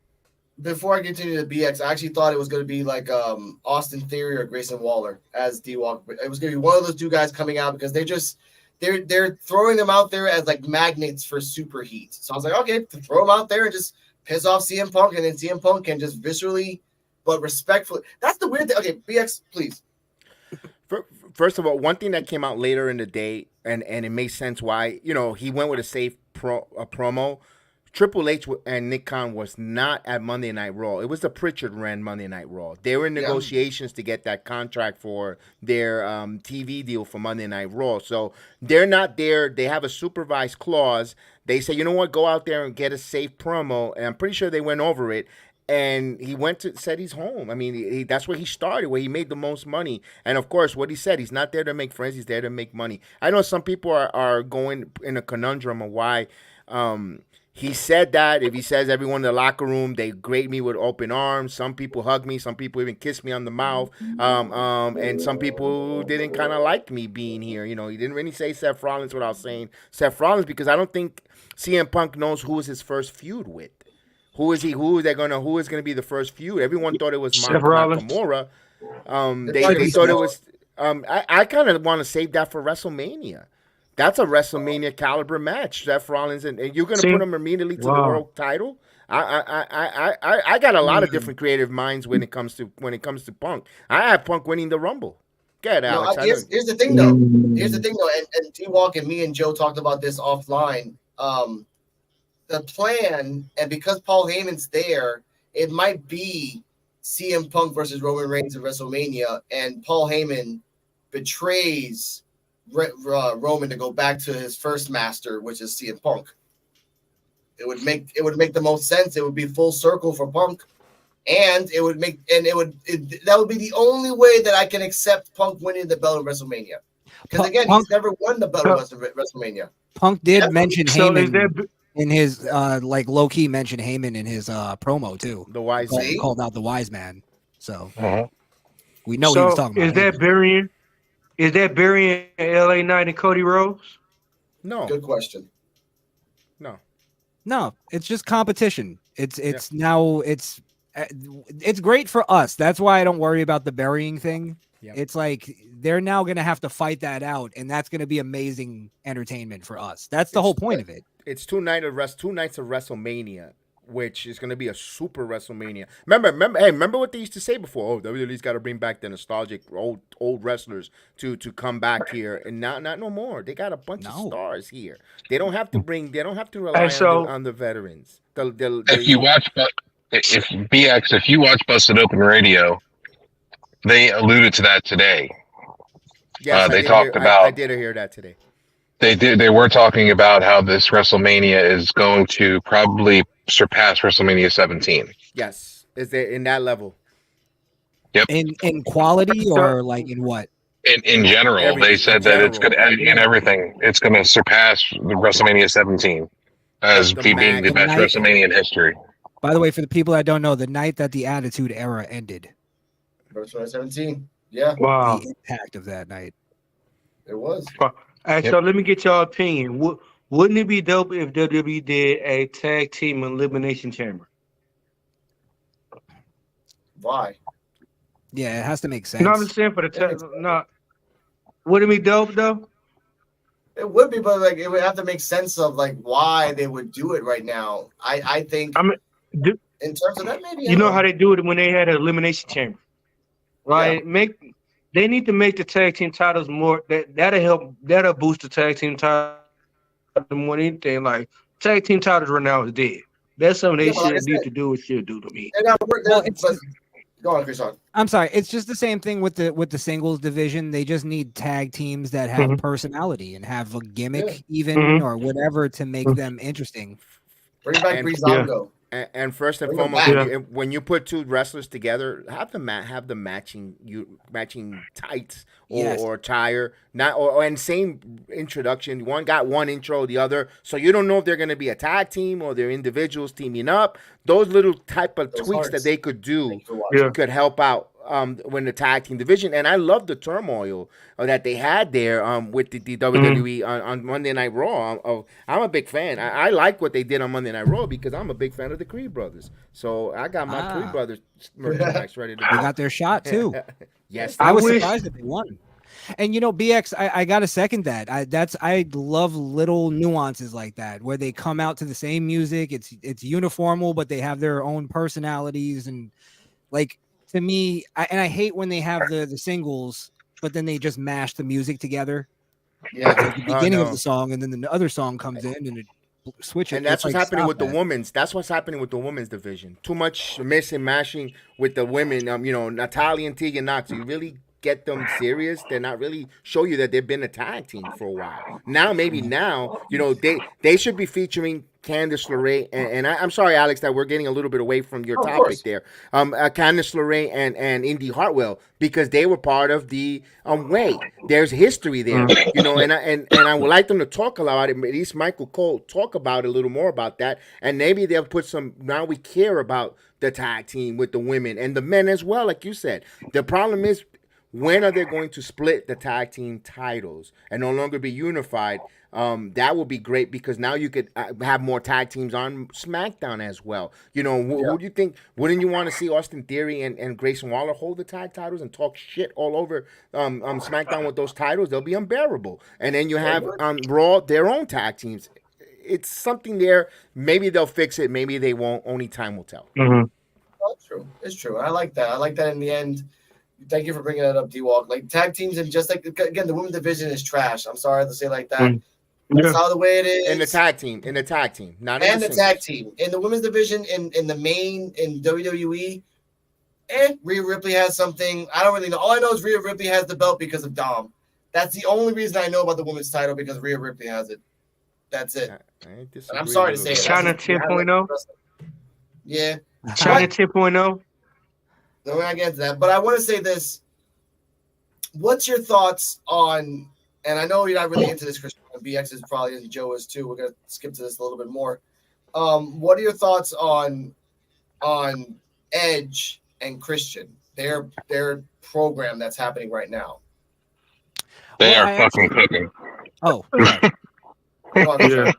Before I continue to BX, I actually thought it was going to be like Austin Theory or Grayson Waller as D-Walk. It was going to be one of those two guys coming out because they're throwing them out there as like magnets for super heat. So I was like, okay, throw them out there and just piss off CM Punk, and then CM Punk can just viscerally but respectfully. That's the weird thing. Okay, BX, please. First of all, one thing that came out later in the day, and it makes sense why, he went with a safe promo. Triple H and Nick Khan was not at Monday Night Raw. It was the Pritchard ran Monday Night Raw. They were in negotiations to get that contract for their TV deal for Monday Night Raw. So they're not there. They have a supervised clause. They say, you know what, go out there and get a safe promo. And I'm pretty sure they went over it. And he said he's home. I mean, that's where he started, where he made the most money. And, of course, what he said, he's not there to make friends. He's there to make money. I know some people are going in a conundrum of why he said that. If he says everyone in the locker room, they greet me with open arms. Some people hug me. Some people even kiss me on the mouth. And some people didn't kind of like me being here. He didn't really say Seth Rollins without saying Seth Rollins because I don't think CM Punk knows who is his first feud with. Who is he? Who is going to be the first feud? Everyone thought it was Nakamura. They thought it was. I kind of want to save that for WrestleMania. That's a WrestleMania caliber match. Seth Rollins and you're going to put him immediately to the world title. I got a lot of different creative minds when it comes to Punk. I have Punk winning the Rumble. Get Alex. Here's the thing though. And T-Walk and me and Joe talked about this offline. The plan, and because Paul Heyman's there, it might be CM Punk versus Roman Reigns at WrestleMania, and Paul Heyman betrays Roman to go back to his first master, which is CM Punk. It would make the most sense. It would be full circle for Punk, and that would be the only way that I can accept Punk winning the belt at WrestleMania. Because again, he's never won the belt at WrestleMania. Punk did mention Heyman. In his low key mentioned Heyman in his promo too. The wise called out the wise man. So we know he was talking about. Is that burying LA Knight and Cody Rhodes? No. Good question. No, it's just competition. It's great for us. That's why I don't worry about the burying thing. Yep. It's like they're now going to have to fight that out, and that's going to be amazing entertainment for us. That's the whole point of it. It's two nights of WrestleMania, which is going to be a super WrestleMania. Remember what they used to say before? Oh, WWE's got to bring back the nostalgic old wrestlers to come back here, and not no more. They got a bunch of stars here. They don't have to rely on the veterans. If you watch Busted Open Radio, they alluded to that today. Yes, they talked about. I did hear that today. They were talking about how this WrestleMania is going to probably surpass WrestleMania 17. Yes, is it in that level? Yep. In quality or like in what? In general, they said that it's going to in everything. It's going to surpass the WrestleMania 17 as being the best WrestleMania in history. By the way, for the people that don't know, the night that the Attitude Era ended. WrestleMania 17. Yeah. Wow. The impact of that night. It was. So let me get your opinion. Wouldn't it be dope if WWE did a tag team elimination chamber? Why? Yeah, it has to make sense. No, I'm saying for the tag. No, wouldn't it be dope though? It would be, but like it would have to make sense of like why they would do it right now. I think. In terms of that, maybe you know how they do it when they had an elimination chamber, right? Yeah. They need to make the tag team titles more. That'll help. That'll boost the tag team title more than anything. Like tag team titles right now is dead. That's something they should need to do. It should do to me. Go on, Chris. I'm sorry. It's just the same thing with the singles division. They just need tag teams that have personality and have a gimmick, or whatever, to make them interesting. Bring back Breezango. And first and foremost, when you put two wrestlers together, have the matching tights or attire, and same introduction. One got one intro, the other, so you don't know if they're going to be a tag team or they're individuals teaming up. Those little type of tweaks that they could do could help out when the tag team division, and I love the turmoil that they had there with the WWE on Monday Night Raw. I'm a big fan. I like what they did on Monday Night Raw because I'm a big fan of the Creed brothers. So I got my Creed brothers merchandise ready to go. They got their shot too. Yes, I was wish- surprised that they won. And BX, I gotta second that. I love little nuances like that where they come out to the same music. It's uniformal, but they have their own personalities. And like to me, I hate when they have the singles, but then they just mash the music together. Yeah. At the beginning of no. the song, and then the other song comes in and it switches. And that's It's what's like, happening stop with the that. women's. That's what's happening with the women's division. Too much miss and mashing with the women. Natalia and Tegan Knox. You really get them serious. They're not really show you that they've been a tag team for a while. Now, maybe now, they should be featuring Candice LeRae. And I'm sorry, Alex, that we're getting a little bit away from your Of topic course. there. Candice LeRae and Indy Hartwell, because they were part of the way. There's history there, and I would like them to talk about it. At least Michael Cole talk about it a little more about that, and maybe they'll put some. Now we care about the tag team with the women and the men as well, like you said. The problem is, when are they going to split the tag team titles and no longer be unified? That would be great because now you could have more tag teams on SmackDown as well. Who do you think? Wouldn't you want to see Austin Theory and Grayson Waller hold the tag titles and talk shit all over SmackDown with those titles? They'll be unbearable. And then you have Raw their own tag teams. It's something there. Maybe they'll fix it. Maybe they won't. Only time will tell. Oh, true. It's true. I like that. I like that in the end. Thank you for bringing that up, D-Walk. Like tag teams and just like again, the women's division is trash. I'm sorry to say like that. That's how the way it is. In the tag team, not in and the tag team in the women's division in the main in WWE. Rhea Ripley has something. I don't really know. All I know is Rhea Ripley has the belt because of Dom. That's the only reason I know about the women's title because Rhea Ripley has it. That's it. And I'm sorry to say it. China 10.0. Yeah. China 10.0. No, we're not getting to that. But I want to say this. What's your thoughts on, and I know you're not really into this, Christian, BX is probably, as Joe is too. We're going to skip to this a little bit more. What are your thoughts on Edge and Christian, their program that's happening right now? They are fucking cooking. Oh, Yeah.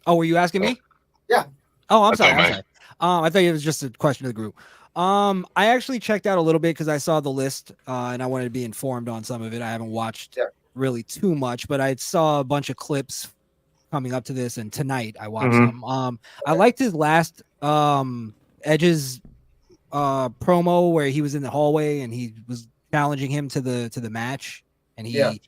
oh, were you asking me? Yeah. Oh, I'm That's sorry. all I'm right. sorry. I thought it was just a question of the group. I actually checked out a little bit because I saw the list and I wanted to be informed on some of it. I haven't watched really too much, but I saw a bunch of clips coming up to this, and tonight I watched them. I liked his last Edge's promo where he was in the hallway and he was challenging him to the match, and he.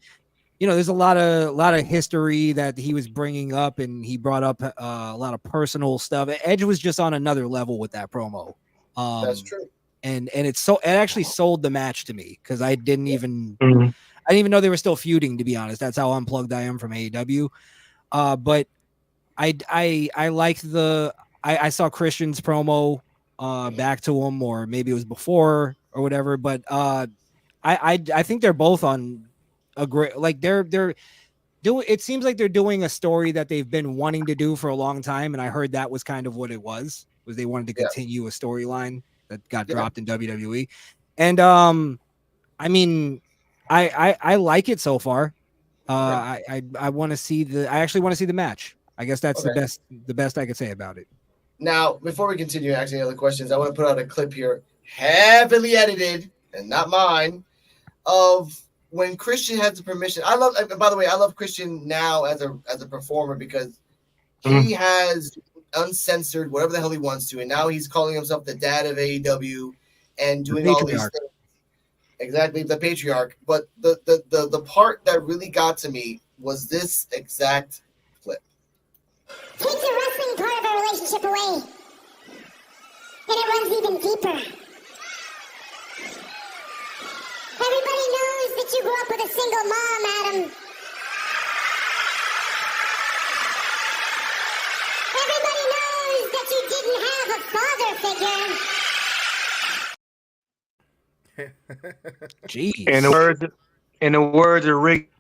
There's a lot of history that he was bringing up, and he brought up a lot of personal stuff. Edge was just on another level with that promo. That's true. And it actually sold the match to me because I didn't even know they were still feuding, to be honest. That's how unplugged I am from AEW. But I like I saw Christian's promo back to him, or maybe it was before or whatever. But I think they're both on a great, like they're doing, it seems like they're doing a story that they've been wanting to do for a long time, and I heard that was kind of what it was they wanted to continue a storyline that got dropped in WWE. And I mean, I like it so far. I want to see I actually want to see the match. I guess that's the best I could say about it. Now, before we continue asking other questions, I want to put out a clip here, heavily edited and not mine, of when Christian has the permission. By the way, I love Christian now as a performer because he has uncensored whatever the hell he wants to, and now he's calling himself the dad of AEW and doing all these things. Exactly, the patriarch. But the part that really got to me was this exact clip. Take the wrestling part of our relationship away, and it runs even deeper. Everybody knows that you grew up with a single mom, Adam. Everybody knows that you didn't have a father figure. Jeez. In the words of Rick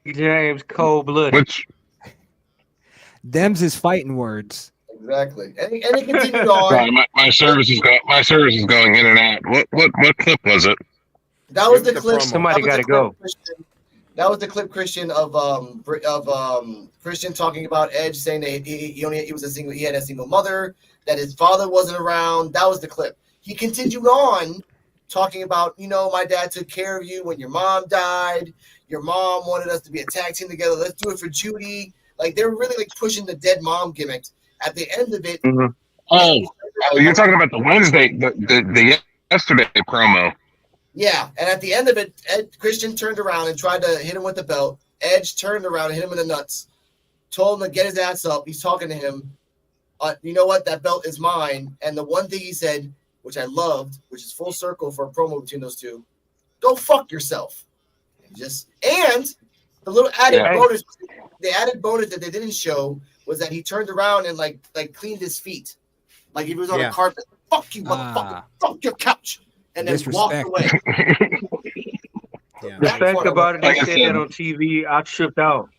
James, cold blooded. Which Them's his fighting words. Exactly. And it continued on. Sorry, my service is going in and out. What clip was it? That was It the was the clip. promo. Somebody got to go. That was the clip, Christian, of Christian talking about Edge saying that he had a single mother, that his father wasn't around. That was the clip. He continued on talking about, my dad took care of you when your mom died. Your mom wanted us to be a tag team together. Let's do it for Judy. Like, they're really like pushing the dead mom gimmick. At the end of it, Oh, you're talking about the Wednesday, the yesterday promo. yeah. And at the end of it, Christian turned around and tried to hit him with the belt. Edge turned around and hit him in the nuts. Told him to get his ass up. He's talking to him. You know what? That belt is mine. And the one thing he said, which I loved, which is full circle for a promo between those two, go fuck yourself. And the little added bonus, the added bonus that they didn't show was that he turned around and like cleaned his feet. Like if he was on a carpet. Fuck you, motherfucker. Fuck your couch. And then walked away. The fact about it, they said that on TV, I tripped out.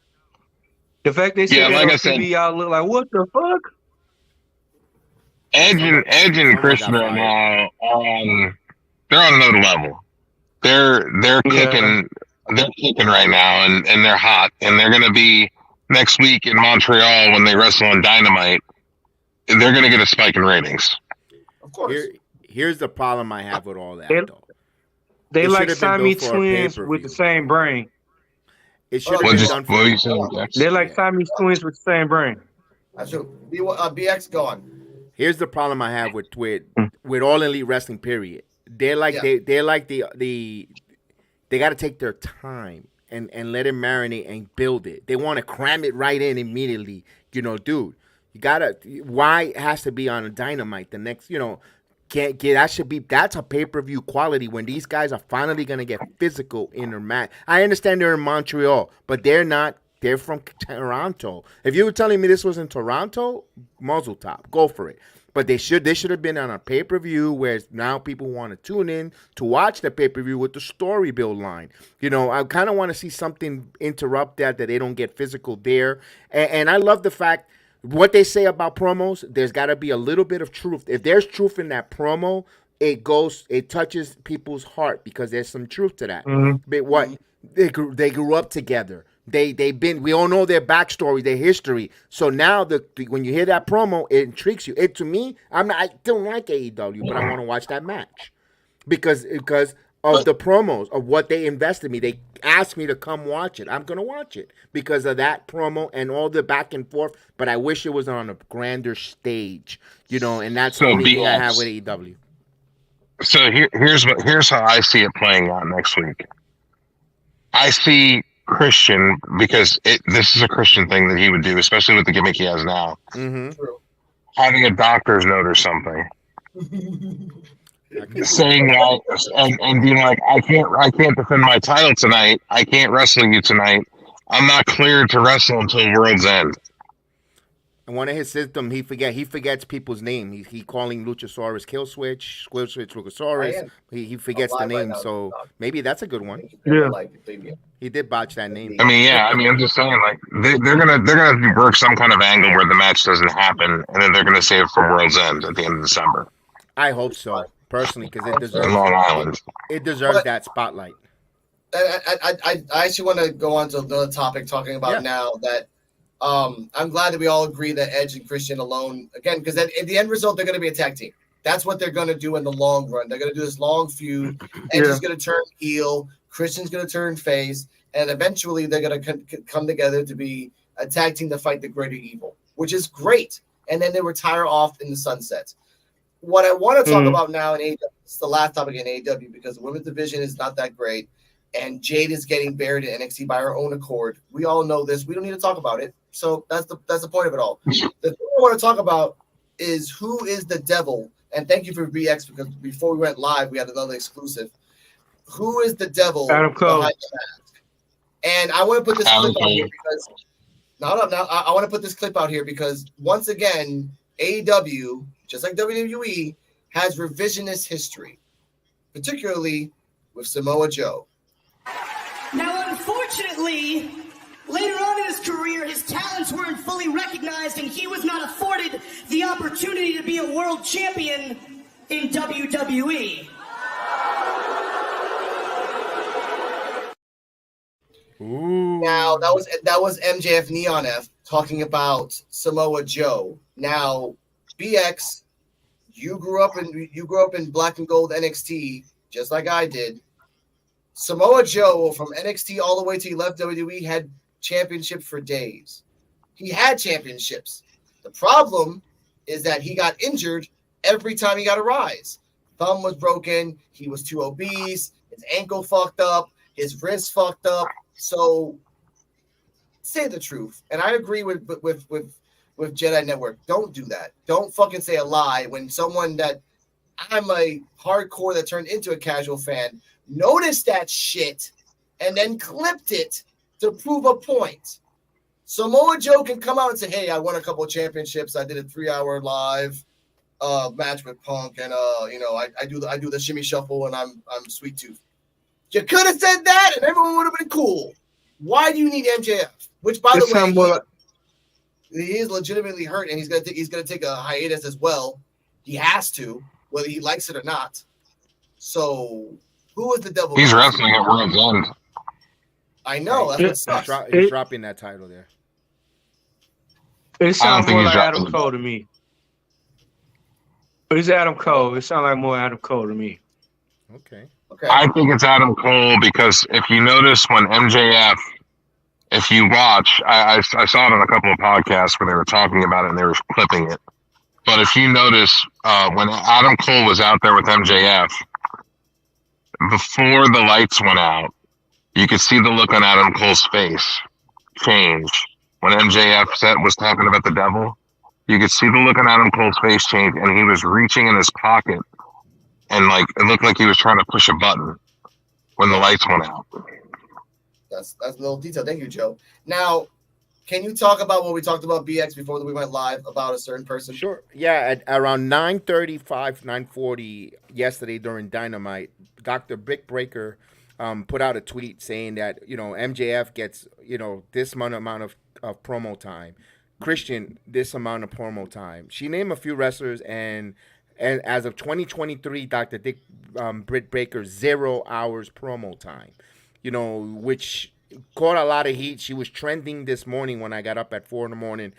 The fact they said that on TV, I look like, what the fuck? Edge and Christian are now they're on another level. They're kicking right now, and they're hot, and they're gonna be next week in Montreal when they wrestle on Dynamite. They're gonna get a spike in ratings. Of course. Here's the problem I have with all that, though. They like Siamese twins with the same brain. It should have been done for They're like Siamese twins with the same brain. BX, go on. Here's the problem I have with All Elite Wrestling. Period. They're like they got to take their time and let it marinate and build it. They want to cram it right in immediately. Dude, you gotta. Why it has to be on a Dynamite? The next, can't get that's a pay-per-view quality when these guys are finally gonna get physical in their match. I understand they're in Montreal, but they're not. They're from Toronto. If you were telling me this was in Toronto, muzzle top, go for it. But they should have been on a pay-per-view where now people want to tune in to watch the pay-per-view with the story build line. I kind of want to see something interrupt that they don't get physical there. And I love the fact what they say about promos, there's got to be a little bit of truth. If there's truth in that promo, it touches people's heart because there's some truth to that. But what they grew up together. We all know their backstory, their history. So now when you hear that promo, it intrigues you. To me, I don't like AEW, but I want to watch that match because of the promos, of what they invested in me. They asked me to come watch it. I'm going to watch it because of that promo and all the back and forth, but I wish it was on a grander stage, and that's the only thing I have with AEW. So here's how I see it playing out next week. I see Christian, because this is a Christian thing that he would do, especially with the gimmick he has now. Having a doctor's note or something. Saying that and being like, I can't defend my title tonight. I can't wrestle you tonight. I'm not cleared to wrestle until World's End. And one of his symptoms, he forgets people's name. He calling Luchasaurus Kill Switch Luchasaurus. He forgets the name. So maybe that's a good one. Yeah. He did botch that name. I'm just saying, like they're gonna work some kind of angle where the match doesn't happen, and then they're gonna save it for World's End at the end of December. I hope so. Personally, because it deserves Long Island. It deserves that spotlight. I actually want to go on to another topic talking about now that I'm glad that we all agree that Edge and Christian alone, again, because at the end result, they're going to be a tag team. That's what they're going to do in the long run. They're going to do this long feud. Edge is going to turn heel. Christian's going to turn face. And eventually, they're going to come together to be a tag team to fight the greater evil, which is great. And then they retire off in the sunset. What I want to talk about now in AEW, it's the last topic in AEW because the women's division is not that great, and Jade is getting buried in NXT by her own accord. We all know this. We don't need to talk about it. So that's the point of it all. The thing I want to talk about is who is the devil. And thank you for BX because before we went live, we had another exclusive. Who is the devil Adam Cole behind the mask? And I want to put this clip out here because I want to put this clip out here because once again, AEW, just like WWE, has revisionist history, particularly with Samoa Joe. Now, unfortunately, later on in his career, his talents weren't fully recognized and he was not afforded the opportunity to be a world champion in WWE. Ooh. Now that was MJF Neon F talking about Samoa Joe. Now, BX, you grew up in black and gold NXT just like I did. Samoa Joe from NXT all the way till he left WWE had championships for days. He had championships. The problem is that he got injured every time he got a rise. Thumb was broken. He was too obese. His ankle fucked up. His wrist fucked up. So say the truth. And I agree with Jedi Network. Don't do that. Don't fucking say a lie when someone that I'm a hardcore that turned into a casual fan noticed that shit and then clipped it to prove a point. Samoa Joe can come out and say, hey, I won a couple of championships. I did a 3-hour live match with Punk, and I do the shimmy shuffle, and I'm Sweet Tooth. You could have said that, and everyone would have been cool. Why do you need MJF? Which, by the way, he is legitimately hurt, and he's gonna take a hiatus as well. He has to, whether he likes it or not. So, who is the devil? He's wrestling at World's End. I know. That's what sucks. He's dropping that title there. It sounds more like Adam Cole to me. It's Adam Cole. It sounds like more Adam Cole to me. Okay. I think it's Adam Cole because if you notice when MJF, if you watch, I saw it on a couple of podcasts where they were talking about it and they were clipping it. But if you notice, when Adam Cole was out there with MJF, before the lights went out, you could see the look on Adam Cole's face change. When MJF was talking about the devil, you could see the look on Adam Cole's face change, and he was reaching in his pocket, and like it looked like he was trying to push a button when the lights went out. That's a little detail. Thank you, Joe. Now, can you talk about what we talked about BX before we went live about a certain person? Sure. Yeah, at around 9:35, 9:40 yesterday during Dynamite, Dr. Brick Breaker put out a tweet saying that, MJF gets, this amount of promo time. Christian, this amount of promo time. She named a few wrestlers, and as of 2023, Dr. Britt Baker, 0 hours promo time, which caught a lot of heat. She was trending this morning when I got up at 4 a.m.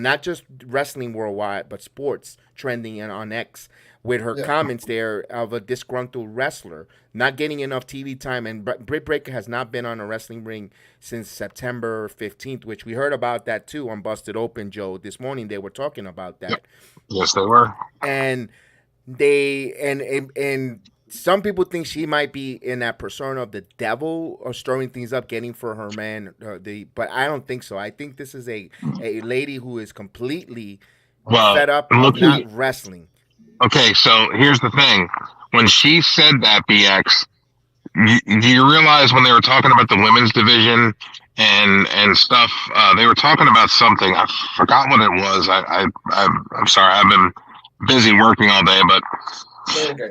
Not just wrestling worldwide, but sports trending on X with her comments there of a disgruntled wrestler not getting enough TV time. And Britt Baker has not been on a wrestling ring since September 15th, which we heard about that too on Busted Open, Joe. This morning they were talking about that. Yes, they were. And some people think she might be in that persona of the devil or stirring things up, getting for her man. But I don't think so. I think this is a lady who is completely set up of not wrestling. Okay, so here's the thing. When she said that, BX, do you realize when they were talking about the women's division and stuff, they were talking about something. I forgot what it was. I'm sorry. I've been busy working all day, but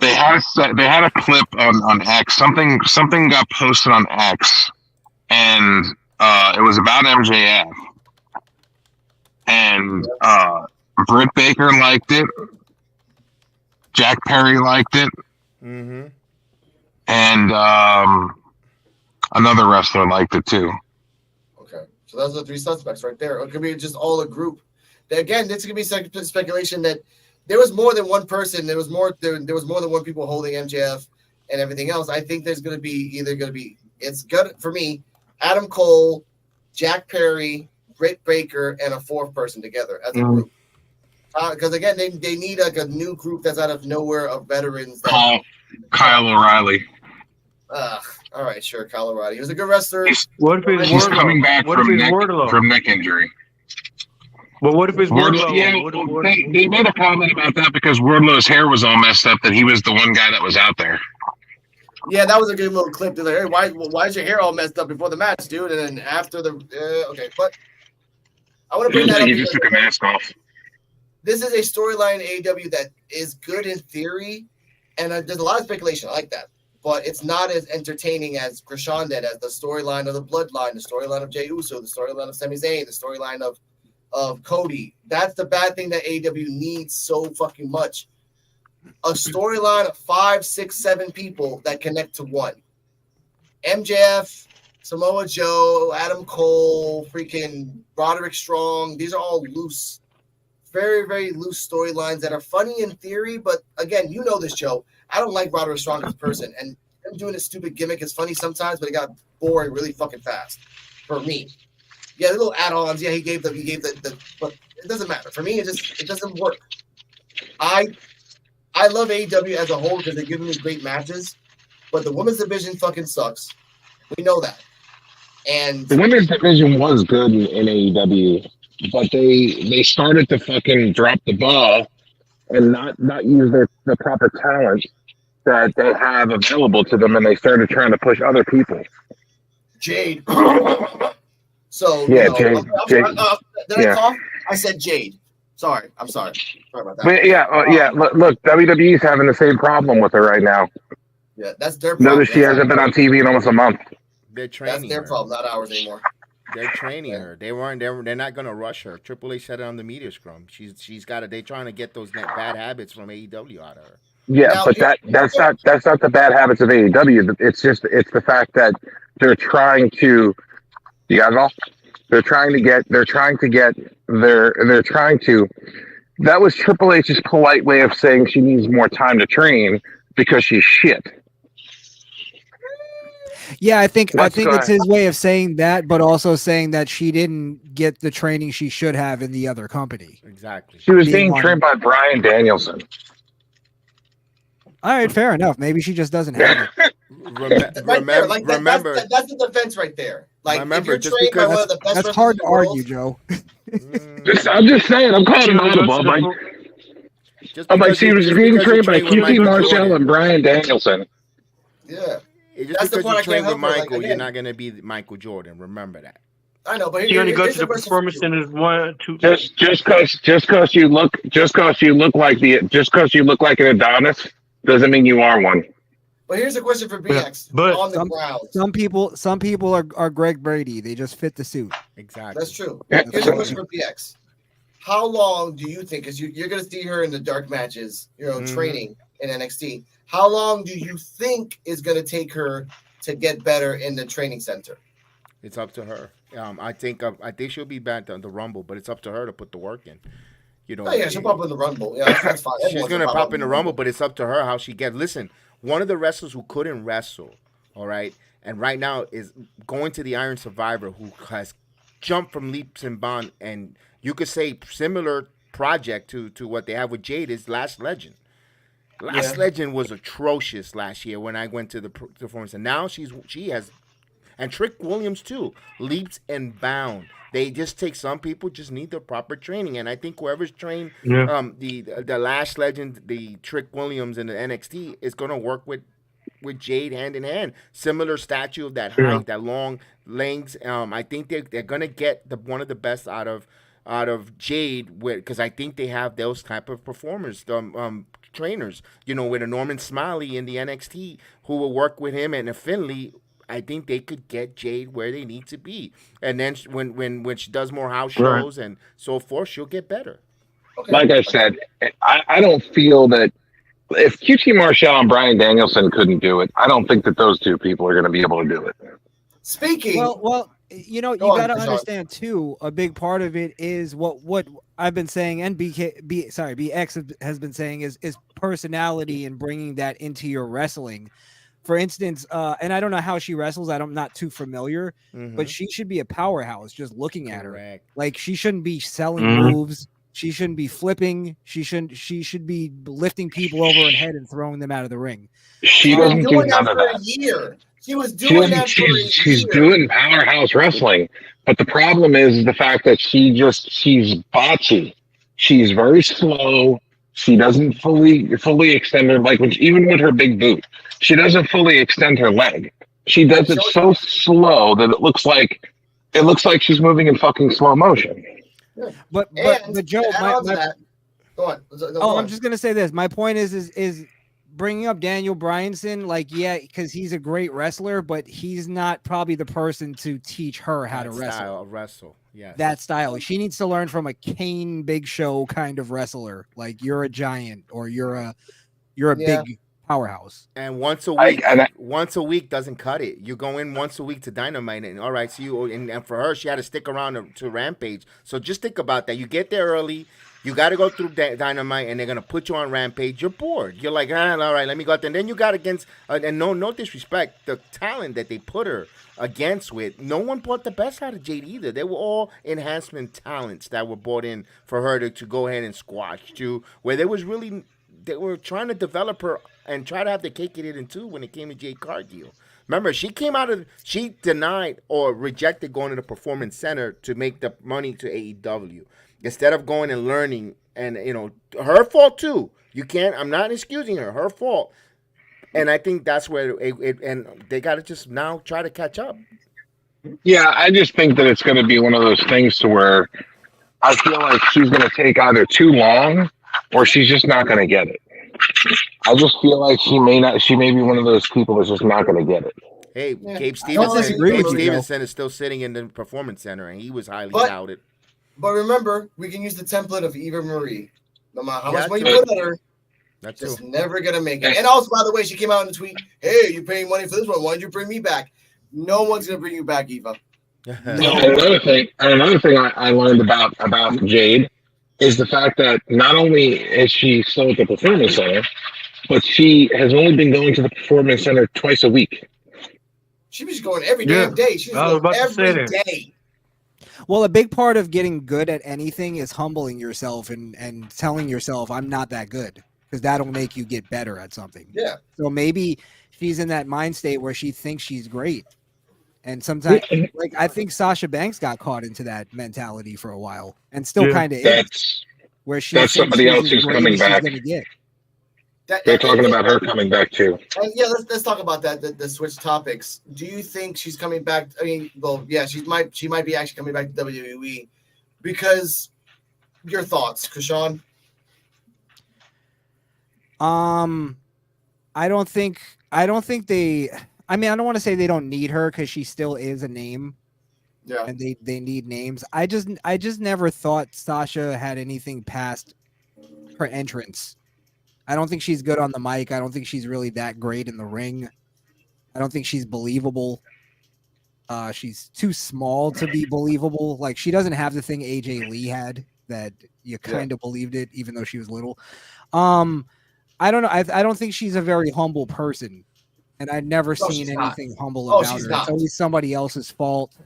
they had a clip on X. Something got posted on X, and it was about MJF. And Britt Baker liked it. Jack Perry liked it. Mm-hmm. And another wrestler liked it too. Okay, so those are the 3 suspects right there. It could be just all a group. Again, this could be speculation that there was more than one person. There was more than one people holding MJF and everything else. I think there's going to be it's good for me, Adam Cole, Jack Perry, Britt Baker, and a 4th person together as a group. Because again, they need like a new group that's out of nowhere of veterans. Kyle O'Reilly. All right, sure, Kyle O'Reilly. He was a good wrestler. He's coming back from neck injury. Well, what if it's Wardlow? Yeah, they made a comment about that because Wardlow's hair was all messed up, that he was the one guy that was out there. Yeah, that was a good little clip. They're like, hey, why is your hair all messed up before the match, dude? And then after the okay, but I want to bring that up. He just took a mask off. This is a storyline in AEW that is good in theory, and there's a lot of speculation. I like that, but it's not as entertaining as Krishan did, as the storyline of the Bloodline, the storyline of Jey Uso, the storyline of Sami Zayn, the storyline of of Cody. That's the bad thing that AEW needs so fucking much. A storyline of 5, 6, 7 people that connect to one. MJF, Samoa Joe, Adam Cole, freaking Roderick Strong. These are all loose, very, very loose storylines that are funny in theory. But again, you know this, Joe. I don't like Roderick Strong as a person. And him doing his stupid gimmick is funny sometimes, but it got boring really fucking fast for me. Yeah, the little add-ons. Yeah, he gave the but it doesn't matter. For me, it doesn't work. I love AEW as a whole because they're giving me great matches, but the women's division fucking sucks. We know that. And the women's division was good in AEW, but they started to fucking drop the ball and not use the proper talent that they have available to them, and they started trying to push other people. Jade. So yeah, Jade. Jade. Did I cough? I said Jade. Sorry, I'm sorry. Sorry about that. But yeah. Look, WWE's having the same problem with her right now. Yeah, that's their problem. Notice she hasn't been on TV in almost a month. They're training. That's their problem, not ours anymore. They're training her. They're not gonna rush her. Triple H said it on the media scrum. She's got it. They're trying to get those bad habits from AEW out of her. Yeah, now, but that's not the bad habits of AEW. It's the fact that they're trying to. You guys all? They're trying to. That was Triple H's polite way of saying she needs more time to train because she's shit. Yeah, I think it's his way of saying that, but also saying that she didn't get the training she should have in the other company. Exactly. She was being trained by Bryan Danielson. All right, fair enough. Maybe she just doesn't have it. Remember, that's the defense right there. Like, remember, if you're trained by one of the best, that's hard to argue, Joe. I'm just saying. I'm calling him audible. I'm like, she was being trained by QT Marshall and Bryan Danielson. Yeah. Just because you train with Michael, you're not going to be Michael Jordan. Remember that. I know, but he only goes to the performance centers 1, 2. Just because you look like an Adonis doesn't mean you are one. But here's a question for BX. But on the ground, some people are Greg Brady. They just fit the suit. Exactly. That's true. Here's a question for BX. How long do you think? Because you're going to see her in the dark matches, training in NXT. How long do you think is going to take her to get better in the training center? It's up to her. I think she'll be back on the Rumble, but it's up to her to put the work in. She'll pop in the Rumble. Yeah, that's fine. She's going to pop in the Rumble, but it's up to her how she gets. Listen, one of the wrestlers who couldn't wrestle, all right, and right now is going to the Iron Survivor, who has jumped from leaps and bounds, and you could say similar project to what they have with Jade is Last Legend. Last Legend was atrocious last year when I went to the performance, and now she has, and Trick Williams too, leaps and bounds. They just take some people just need the proper training, and I think whoever's trained the Last Legend, the Trick Williams, and the NXT is going to work with Jade hand in hand. Similar statue of that height, that long legs. I think they're going to get one of the best out of Jade because I think they have those type of performers. Trainers, with a Norman Smiley in the NXT who will work with him, and a Finley, I think they could get Jade where they need to be. And then when she does more house shows and so forth, she'll get better. Okay. Like I said, I don't feel that if QT Marshall and Bryan Danielson couldn't do it, I don't think that those two people are going to be able to do it. Speaking. Well, you got to understand too. A big part of it is what I've been saying, and BX has been saying is personality and bringing that into your wrestling. For instance, and I don't know how she wrestles. I'm not too familiar, but she should be a powerhouse. Just looking at her, like she shouldn't be selling moves. She shouldn't be flipping. She should be lifting people over her head and throwing them out of the ring. She doesn't do none of that. She was doing that for a year. She's doing powerhouse wrestling, but the problem is the fact that she's botchy. She's very slow. She doesn't fully extend her, even with her big boot. She doesn't fully extend her leg. She does it so slow that it looks like she's moving in fucking slow motion. But Joe, go on. I'm just gonna say this. My point is bringing up Daniel Bryanson, because he's a great wrestler, but he's not probably the person to teach her how to wrestle. Style of wrestle. that style. She needs to learn from a Kane Big Show kind of wrestler. Like you're a giant or you're a big powerhouse. And once a week doesn't cut it. You go in once a week to Dynamite, and all right, so and for her, she had to stick around to Rampage. So just think about that. You get there early, you got to go through Dynamite, and they're gonna put you on Rampage. You're bored. You're like, all right, let me go out there. And then you got against, and no disrespect, the talent that they put her against with. No one brought the best out of Jade either. They were all enhancement talents that were brought in for her to go ahead and squash to where they were trying to develop her and try to have the cake and eat it too when it came to Jade Cargill. Remember, she denied or rejected going to the Performance Center to make the money to AEW instead of going and learning. And her fault too. I'm not excusing her fault. And I think that's where and they got to just now try to catch up. Yeah, I just think that it's going to be one of those things to where I feel like she's going to take either too long or she's just not going to get it. I just feel like she may be one of those people that's just not going to get it. Hey, Gabe Stevenson is still sitting in the Performance Center, and he was highly touted. But remember, we can use the template of Eva Marie. No matter how much money you put on her, that's just never going to make it. And also, by the way, she came out in the tweet, hey, you're paying money for this one. Why did you bring me back? No one's going to bring you back, Eva. Another thing I learned about Jade is the fact that not only is she still at the Performance Center, but she has only been going to the Performance Center twice a week. She was going every damn day. She was going every day. Well, a big part of getting good at anything is humbling yourself and telling yourself, I'm not that good, because that'll make you get better at something. Yeah. So maybe she's in that mind state where she thinks she's great. And sometimes, like, I think Sasha Banks got caught into that mentality for a while and still kind of is. Where that's somebody else who's coming back. They're talking about her coming back too. Yeah, let's talk about that. The switch topics. Do you think she's coming back? I mean, well, yeah, she might be actually coming back to WWE. Because your thoughts, Krishan? I don't think they. I mean, I don't want to say they don't need her because she still is a name. Yeah. And they need names. I just never thought Sasha had anything past her entrance. I don't think she's good on the mic. I don't think she's really that great in the ring. I don't think she's believable. She's too small to be believable. Like, she doesn't have the thing AJ Lee had that you kind of believed it, even though she was little. I don't know. I don't think she's a very humble person. And I've never seen anything humble about her. It's always somebody else's fault.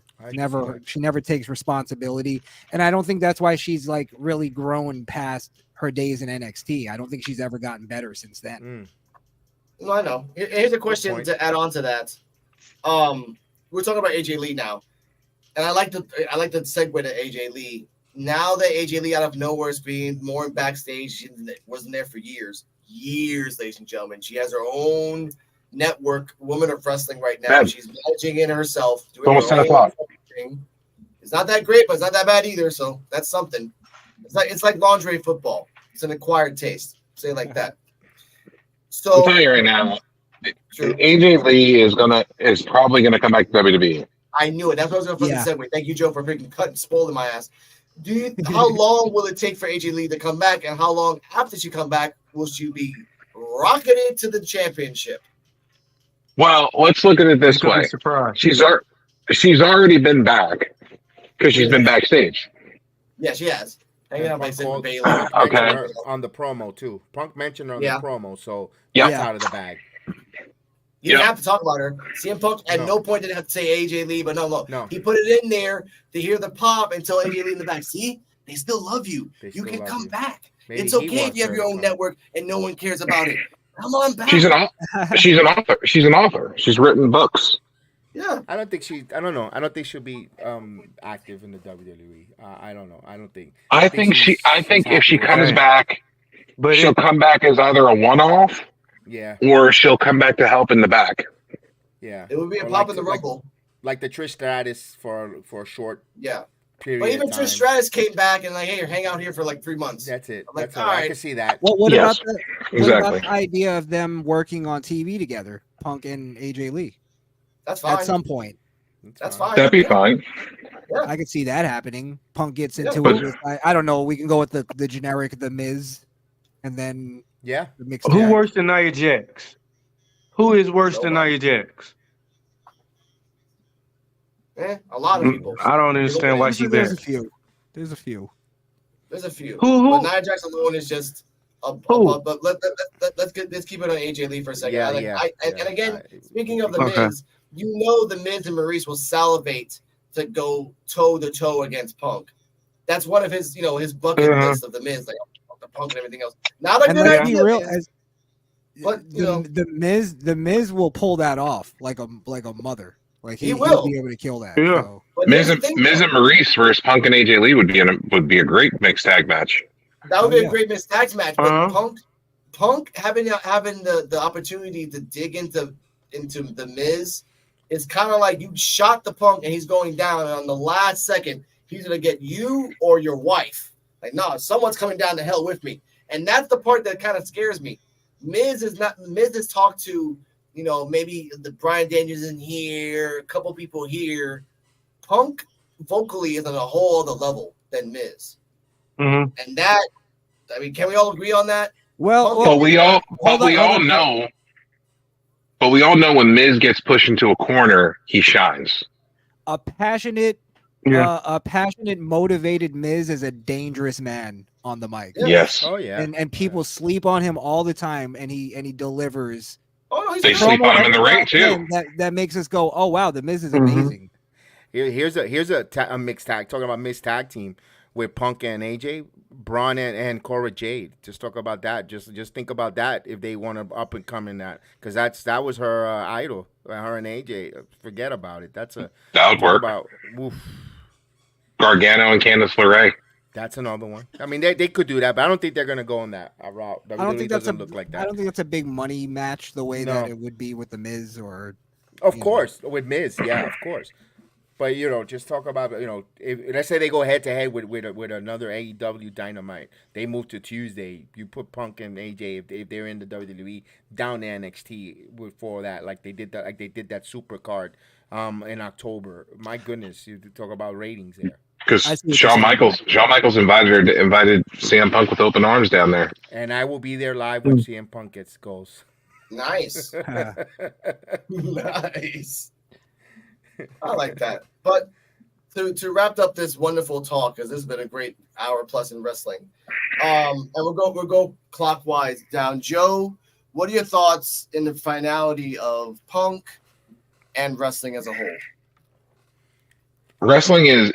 She never takes responsibility. And I don't think that's why she's like really grown past her days in NXT. I don't think she's ever gotten better since then. No, I know. Here's a question to add on to that. We're talking about AJ Lee now. And I like the segue to AJ Lee. Now that AJ Lee out of nowhere is being more backstage, she wasn't there for years, ladies and gentlemen. She has her own network, Women of Wrestling, right now. She's managing in herself. It's almost 10 o'clock. It's not that great, but it's not that bad either. So that's something. It's like lingerie football. It's an acquired taste. Say it like that. So I'll tell you right now, AJ Lee is probably gonna come back to WWE. I knew it. That's what I was going to segue. Thank you, Joe, for freaking cutting, spoiling my ass. How long will it take for AJ Lee to come back, and how long after she come back will she be rocketed to the championship? Well, let's look at it this way. She's already been back because she's been backstage. Yeah, she has. Hanging out by Bayley. Okay. On the promo too. Punk mentioned her on the promo, so that's out of the bag. You didn't have to talk about her. CM Punk at no point didn't have to say AJ Lee, but no. He put it in there to hear the pop and tell AJ Lee in the back. See, they still love you. You can come back. Maybe it's okay if you have your own network and no one cares about it. Come on back. She's an author. She's an author. She's written books. Yeah. I don't think she'll be active in the WWE. I don't know. I think if she comes back, she'll come back as either a one-off, or she'll come back to help in the back. Yeah. It would be a pop in the Rumble. Like the Trish Stratus for a short period. But even Trish Stratus came back and like, hey, hang out here for like 3 months. That's it. I'm like, all right. I can see that. What about the idea of them working on TV together, Punk and AJ Lee? That's fine. At some point. That's fine. That'd be fine. Yeah. I could see that happening. Punk gets into but- it with I don't know. We can go with the generic The Miz, and then Yeah. the mixed Who tag. worse than Nia Jax? Who is worse than Nia Jax? A lot of people. I don't understand why she There's a bad. few. There's a few. There's a few. Who? But Nia Jax alone is just. But let's keep it on AJ Lee for a second. Yeah, And again, speaking of the Okay. Miz, you know the Miz and Maurice will salivate to go toe to toe against Punk. That's one of his, his bucket list of the Miz, like the Punk and everything else. Not a And good let's be idea, real, Miz, but the Miz will pull that off like a mother. Like He he'll will. be able to kill that. Yeah. So. but Miz here's the and, thing, Miz though. and Maurice versus Punk and AJ Lee would be a great mixed tag match. That would be Yeah. a great Miz tags match. But Uh-huh. Punk having the opportunity to dig into the Miz, it's kind of like you shot the Punk and he's going down, and on the last second he's gonna get you or your wife. Like, no, someone's coming down to hell with me, and that's the part that kind of scares me. Miz is talked to, maybe the Bryan Daniels in here, a couple people here. Punk vocally is on a whole other level than Miz, Mhm. and that, I mean, can we all agree on that? Well, But we all on. know. But we all know when Miz gets pushed into a corner, he shines. A passionate, Yeah. motivated Miz is a dangerous man on the mic. Yeah. Yes. Oh yeah. And people sleep on him all the time, and he delivers. Oh no, he's They a sleep promo on him in the ring, every now and too. then That makes us go, oh wow, the Miz is Mhm. amazing. Here's a mixed tag. Talking about mixed tag team with Punk and AJ, Braun and Cora Jade. Just talk about that. Just think about that if they want to up and come in that, because that was her idol. Her and AJ. Forget about it. That would That would work. Oof, Gargano and Candice LeRae. that's another one. I mean, they could do that, but I don't think they're gonna go on that route. I don't think that's doesn't look like that. I don't think that's a big money match the way No. that it would be with the Miz or. Of you know. course, with Miz, yeah, of course. But just talk about if let's say they go head to head with another AEW Dynamite, they move to Tuesday. You put Punk and AJ if they're in the WWE down to NXT for that, like they did that super card in October. My goodness, you talk about ratings there. Because I see what Shawn you're saying. Michaels invited CM Punk with open arms down there. And I will be there live when CM Punk goes. nice. Nice. I like that. But to wrap up this wonderful talk, because this has been a great hour plus in wrestling, and we'll go clockwise down. Joe, what are your thoughts in the finality of Punk and wrestling as a whole? Wrestling is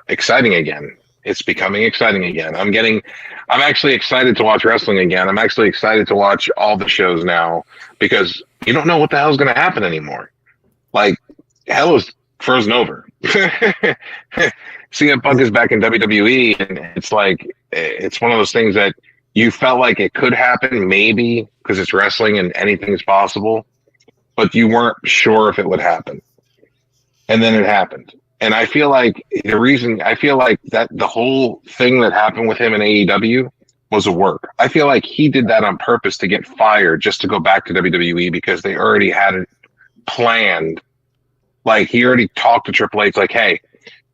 exciting again. It's becoming exciting again. I'm actually excited to watch wrestling again. I'm actually excited to watch all the shows now because you don't know what the hell's going to happen anymore. Like, hell is frozen over. CM Punk is back in WWE, and it's like, it's one of those things that you felt like it could happen, maybe, because it's wrestling and anything's possible, but you weren't sure if it would happen. And then it happened. And I feel like that the whole thing that happened with him in AEW was a work. I feel like he did that on purpose to get fired just to go back to WWE because they already had it planned. Like, he already talked to Triple H like, hey,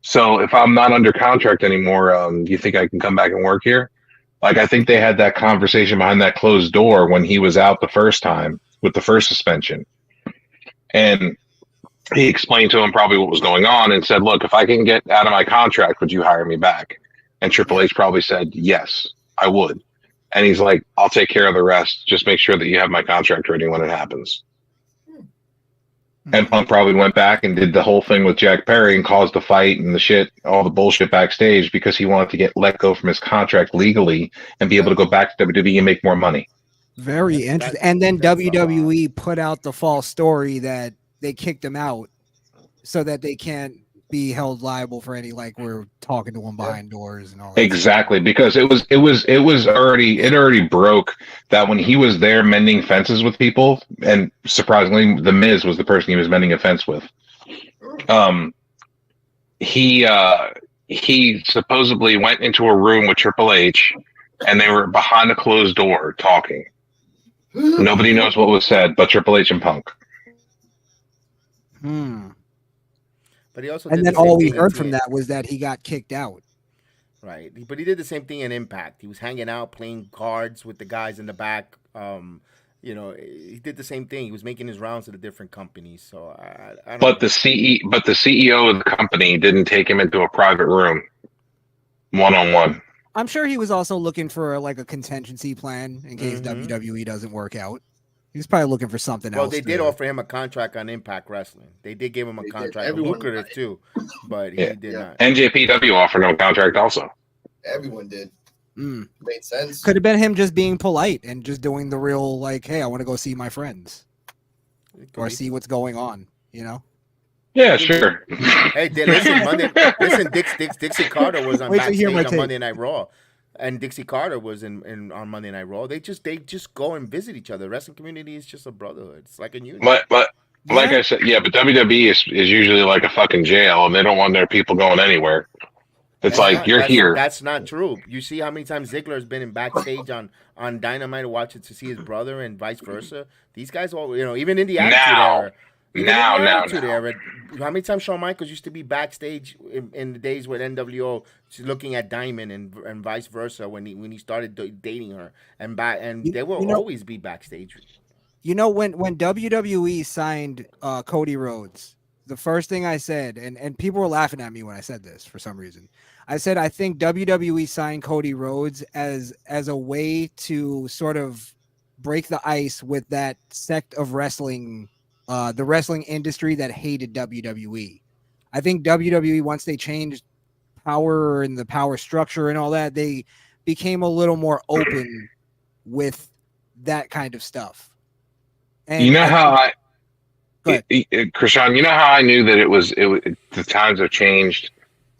so if I'm not under contract anymore, do you think I can come back and work here? Like, I think they had that conversation behind that closed door when he was out the first time with the first suspension. And he explained to him probably what was going on and said, look, if I can get out of my contract, would you hire me back? And Triple H probably said, yes, I would. And he's like, I'll take care of the rest. Just make sure that you have my contract ready when it happens. And Punk probably went back and did the whole thing with Jack Perry and caused the fight and the shit, all the bullshit backstage because he wanted to get let go from his contract legally and be able to go back to WWE and make more money. Very interesting. And then WWE put out the false story that they kicked him out so that they can't be held liable for any, like, we're talking to him behind doors and all that. Exactly, because it already broke that when he was there mending fences with people, and surprisingly, The Miz was the person he was mending a fence with. He supposedly went into a room with Triple H, and they were behind a closed door talking. Nobody knows what was said, but Triple H and Punk. But he also And did then the same all we thing in heard from TNA. that was that he got kicked out. Right. But he did the same thing in Impact. He was hanging out, playing cards with the guys in the back. He did the same thing. He was making his rounds to the different companies. So I don't But know. the CEO of the company didn't take him into a private room, one-on-one. I'm sure he was also looking for like a contingency plan in case WWE doesn't work out. He's probably looking for something else. Well, they did offer him a contract on Impact Wrestling. They did give him a contract, lucrative too, but he did not. NJPW offered no contract also. Everyone did. Made sense. Could have been him just being polite and just doing the real like, hey, I want to go see my friends or see what's going on, you know? Yeah, sure. Hey, listen, Dixie Carter was on backstage on Monday Night Raw, and Dixie Carter was in on Monday Night Raw. They just go and visit each other. The wrestling community is just a brotherhood. It's like a unit. But like I said, but WWE is usually like a fucking jail, and they don't want their people going anywhere. It's you're here. That's not true. You see how many times Ziggler has been in backstage on Dynamite watching to see his brother and vice versa. These guys all, even in the Attitude Era. How many times Shawn Michaels used to be backstage in the days with NWO, looking at Diamond and vice versa when he started dating her and they will always be backstage. You know, when WWE signed Cody Rhodes, the first thing I said, and people were laughing at me when I said this for some reason. I said I think WWE signed Cody Rhodes as a way to sort of break the ice with that sect of wrestling, the wrestling industry that hated WWE. I think WWE, once they changed power and the power structure and all that, they became a little more open with that kind of stuff. And you know Krishan, you know how I knew that it was the times have changed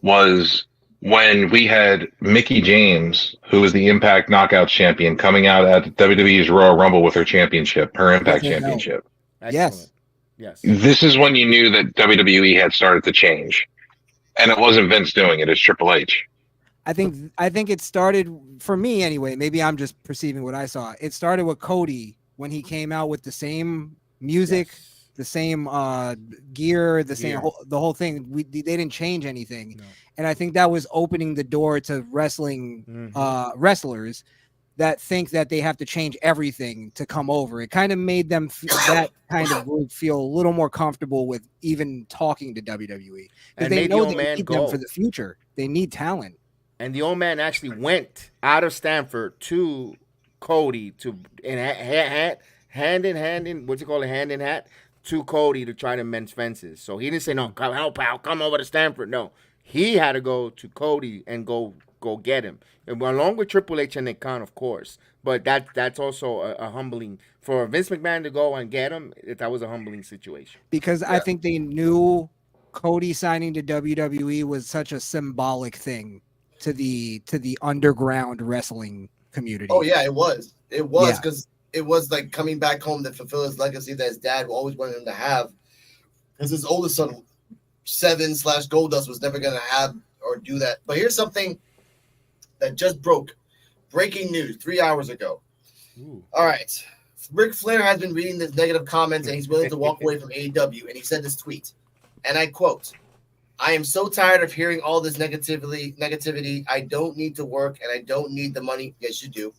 was when we had Mickie James, who was the Impact Knockouts champion, coming out at WWE's Royal Rumble with her championship, her Impact championship. Yes. This is when you knew that WWE had started to change, and it wasn't Vince doing it; it's Triple H. I think it started for me anyway. Maybe I'm just perceiving what I saw. It started with Cody when he came out with the same music. Yes. The same gear, the whole thing. They didn't change anything, and I think that was opening the door to wrestling wrestlers that think that they have to change everything to come over. It kind of made them that kind of group feel a little more comfortable with even talking to WWE because they know they need them for the future. They need talent. And the old man actually went out of Stanford to Cody hand in hat to Cody to try to mend fences. So he didn't say, no, come help out, come over to Stanford. No, he had to go to Cody and go get him. And along with Triple H and Nick Khan, of course. But that's also a humbling. For Vince McMahon to go and get him, that was a humbling situation. Because I think they knew Cody signing to WWE was such a symbolic thing to the underground wrestling community. Oh, yeah, it was. It was because it was like coming back home to fulfill his legacy that his dad always wanted him to have. Because his oldest son, 7/Goldust, was never going to have or do that. But here's something that just broke. Breaking news 3 hours ago. Ooh. All right. Ric Flair has been reading the negative comments and he's willing to walk away from AEW. And he said this tweet, and I quote, "I am so tired of hearing all this negativity. I don't need to work and I don't need the money." Yes, you do.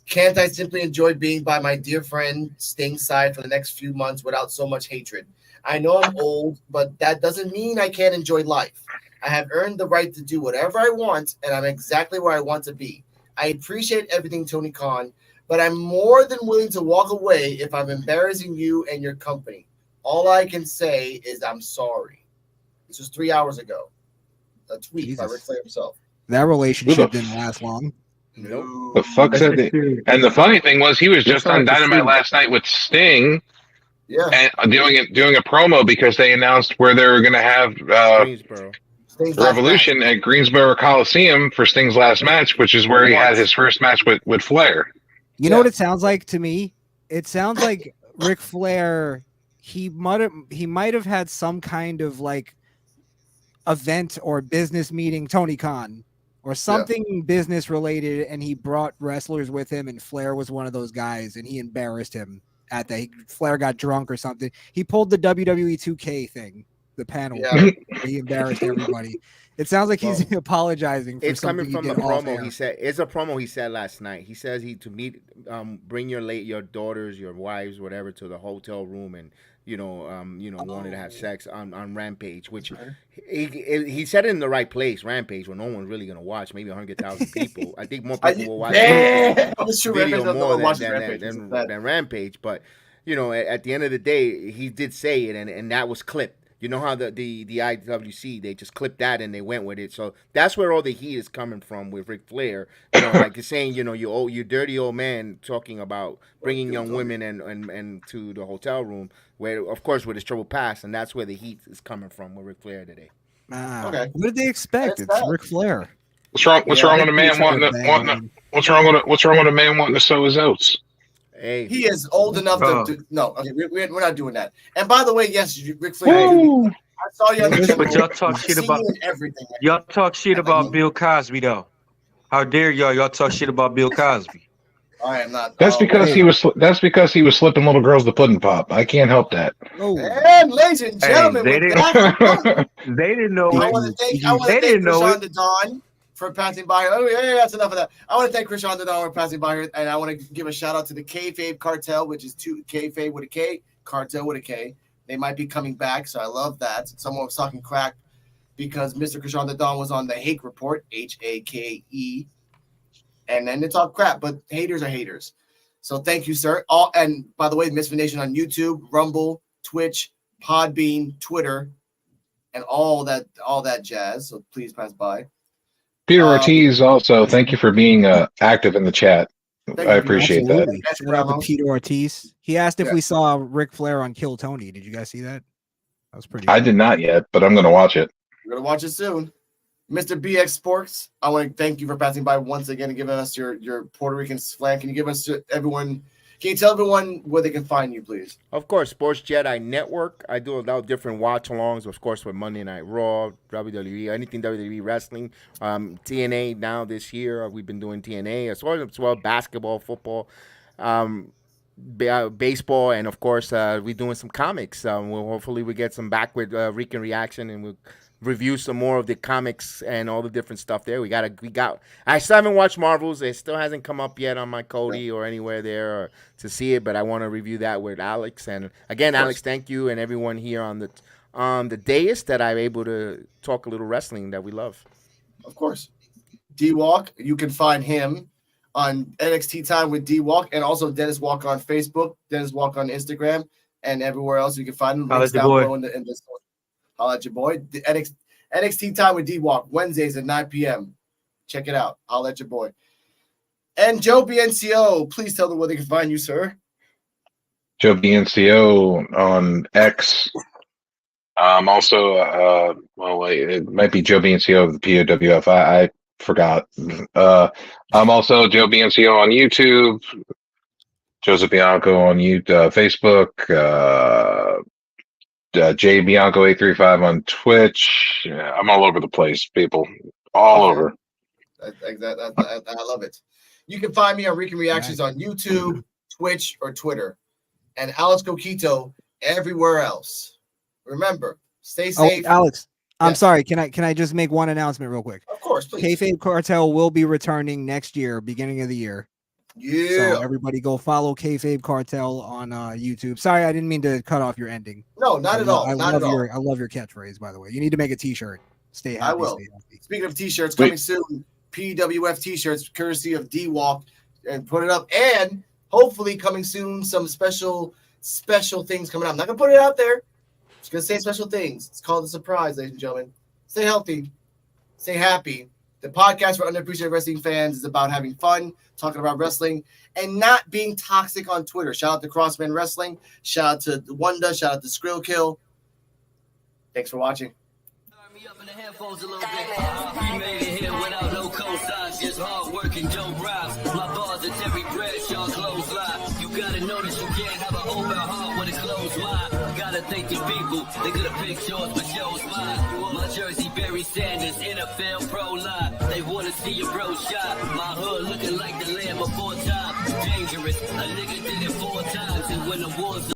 "Can't I simply enjoy being by my dear friend Sting's side for the next few months without so much hatred? I know I'm old, but that doesn't mean I can't enjoy life. I have earned the right to do whatever I want, and I'm exactly where I want to be. I appreciate everything, Tony Khan, but I'm more than willing to walk away if I'm embarrassing you and your company. All I can say is I'm sorry." This was 3 hours ago. A tweet by Ric Flair himself. That relationship didn't last long. Nope. The fuck said that? And the funny thing was, he was just on Dynamite last night with Sting, and doing a promo because they announced where they were going to have Revolution at Greensboro Coliseum for Sting's last match, which is where he had his first match with Flair. You know what it sounds like to me? It sounds like Ric Flair. He might have had some kind of like event or business meeting, Tony Khan, or something business related, and he brought wrestlers with him, and Flair was one of those guys, and he embarrassed him at that. Flair got drunk or something. He pulled the WWE 2K thing, the panel. Yeah. He embarrassed everybody. It sounds like he's apologizing for It's coming something from he a did off promo. air. He said it's a promo he said last night. He says bring your daughters, your wives, whatever, to the hotel room and wanted to have sex on Rampage, which he said it in the right place, Rampage, where no one's really gonna watch, maybe 100,000 people. I think more people will watch video more than Rampage. But at the end of the day, he did say it, and that was clipped. You know how the IWC, they just clipped that and they went with it. So that's where all the heat is coming from with Ric Flair. Like you're saying, you dirty old man talking about bringing young women and to the hotel room, where of course with his trouble past, and that's where the heat is coming from with Ric Flair today. Okay. What did they expect? It's Ric Flair. What's wrong with a man what's wrong with a man wanting to sow his oats? Hey. He is old enough to no. Okay, we're not doing that. And by the way, yes, Ric Flair. I saw you on the But y'all talk shit about everything. Y'all talk shit about Bill Cosby though. How dare y'all talk shit about Bill Cosby? I am not. That's because he was slipping little girls the pudding pop. I can't help that. And ladies and gentlemen, they didn't know. I want to thank Krishan the Don for passing by here. Oh, yeah, that's enough of that. I want to thank Krishan the Don for passing by here, and I want to give a shout out to the Kayfabe Cartel, which is Kayfabe with a K, Cartel with a K. They might be coming back, so I love that. Someone was talking crack because Mr. Krishan the Don was on the Hake Report, HAKE, and then they talk crap, but haters are haters. So thank you, sir. And by the way, Misfit Nation on YouTube, Rumble, Twitch, Podbean, Twitter, and all that jazz. So please pass by. Peter Ortiz also, thank you for being active in the chat. I appreciate that. Shout out to Peter Ortiz. He asked if we saw Ric Flair on Kill Tony. Did you guys see that? That was pretty. I did not yet, but I'm going to watch it. We're going to watch it soon. Mr. BX Sports, I want to thank you for passing by once again and giving us your Puerto Rican slang. Can you give us everyone? Can you tell everyone where they can find you, please? Of course, Sports Jedi Network. I do a lot of different watch-alongs, of course, with Monday Night Raw, WWE, anything WWE wrestling. TNA now this year. We've been doing TNA as well basketball, football, baseball, and, of course, we're doing some comics. Hopefully we get some back with Rican Reaction, and we'll review some more of the comics and all the different stuff there. I still haven't watched Marvels. It still hasn't come up yet on my Cody or anywhere there to see it, but I want to review that with Alex. And again, Alex, thank you and everyone here on the dais that I'm able to talk a little wrestling that we love. Of course. D-Walk, you can find him on NXT Time with D-Walk, and also Dennis Walk on Facebook, Dennis Walk on Instagram, and everywhere else you can find him. Holla at your boy. Holla at your boy. The NXT Time with D-Walk, Wednesdays at 9 p.m. Check it out. Holla at your boy. And Joe BNCO, please tell them where they can find you, sir. Joe BNCO on X. Also, it might be Joe BNCO of the P.U.W.F. I forgot. I'm also Joe BNCO on YouTube. Joseph Bianco on Facebook. J Bianco 835 on Twitch. Yeah, I'm all over the place, people. All over. I love it. You can find me on Rican Reactions on YouTube, Twitch, or Twitter. And Alex Coquito everywhere else. Remember, stay safe. Alex, I'm sorry. Can I just make one announcement real quick? Of course, please. Kayfabe Cartel will be returning next year, beginning of the year. Yeah. So everybody go follow Kayfabe Cartel on YouTube. Sorry, I didn't mean to cut off your ending. No, not at all. I love your catchphrase, by the way. You need to make a t-shirt. Stay happy. I will. Stay healthy. Speaking of t-shirts, coming soon, P.U.W.F t-shirts, courtesy of D-Walk, and put it up. And hopefully coming soon, some special things coming up. I'm not going to put it out there. I'm just going to say special things. It's called a surprise, ladies and gentlemen. Stay healthy. Stay happy. The podcast for underappreciated wrestling fans is about having fun, talking about wrestling, and not being toxic on Twitter. Shout out to Crossman Wrestling. Shout out to Wanda. Shout out to Skrill Kill. Thanks for watching. We made it here without no cosigns, just hard work and dope rhymes. My bars at every breath, y'all close line. You gotta know that you can't have an open heart when it's closed mind. Gotta wanna thank the people. They could have picked yours, but chose mine. My jersey, Barry Sanders, NFL Pro Line. They wanna see your bro shot. My hood looking like the land before time. Dangerous, a nigga did it 4 times, and when the war's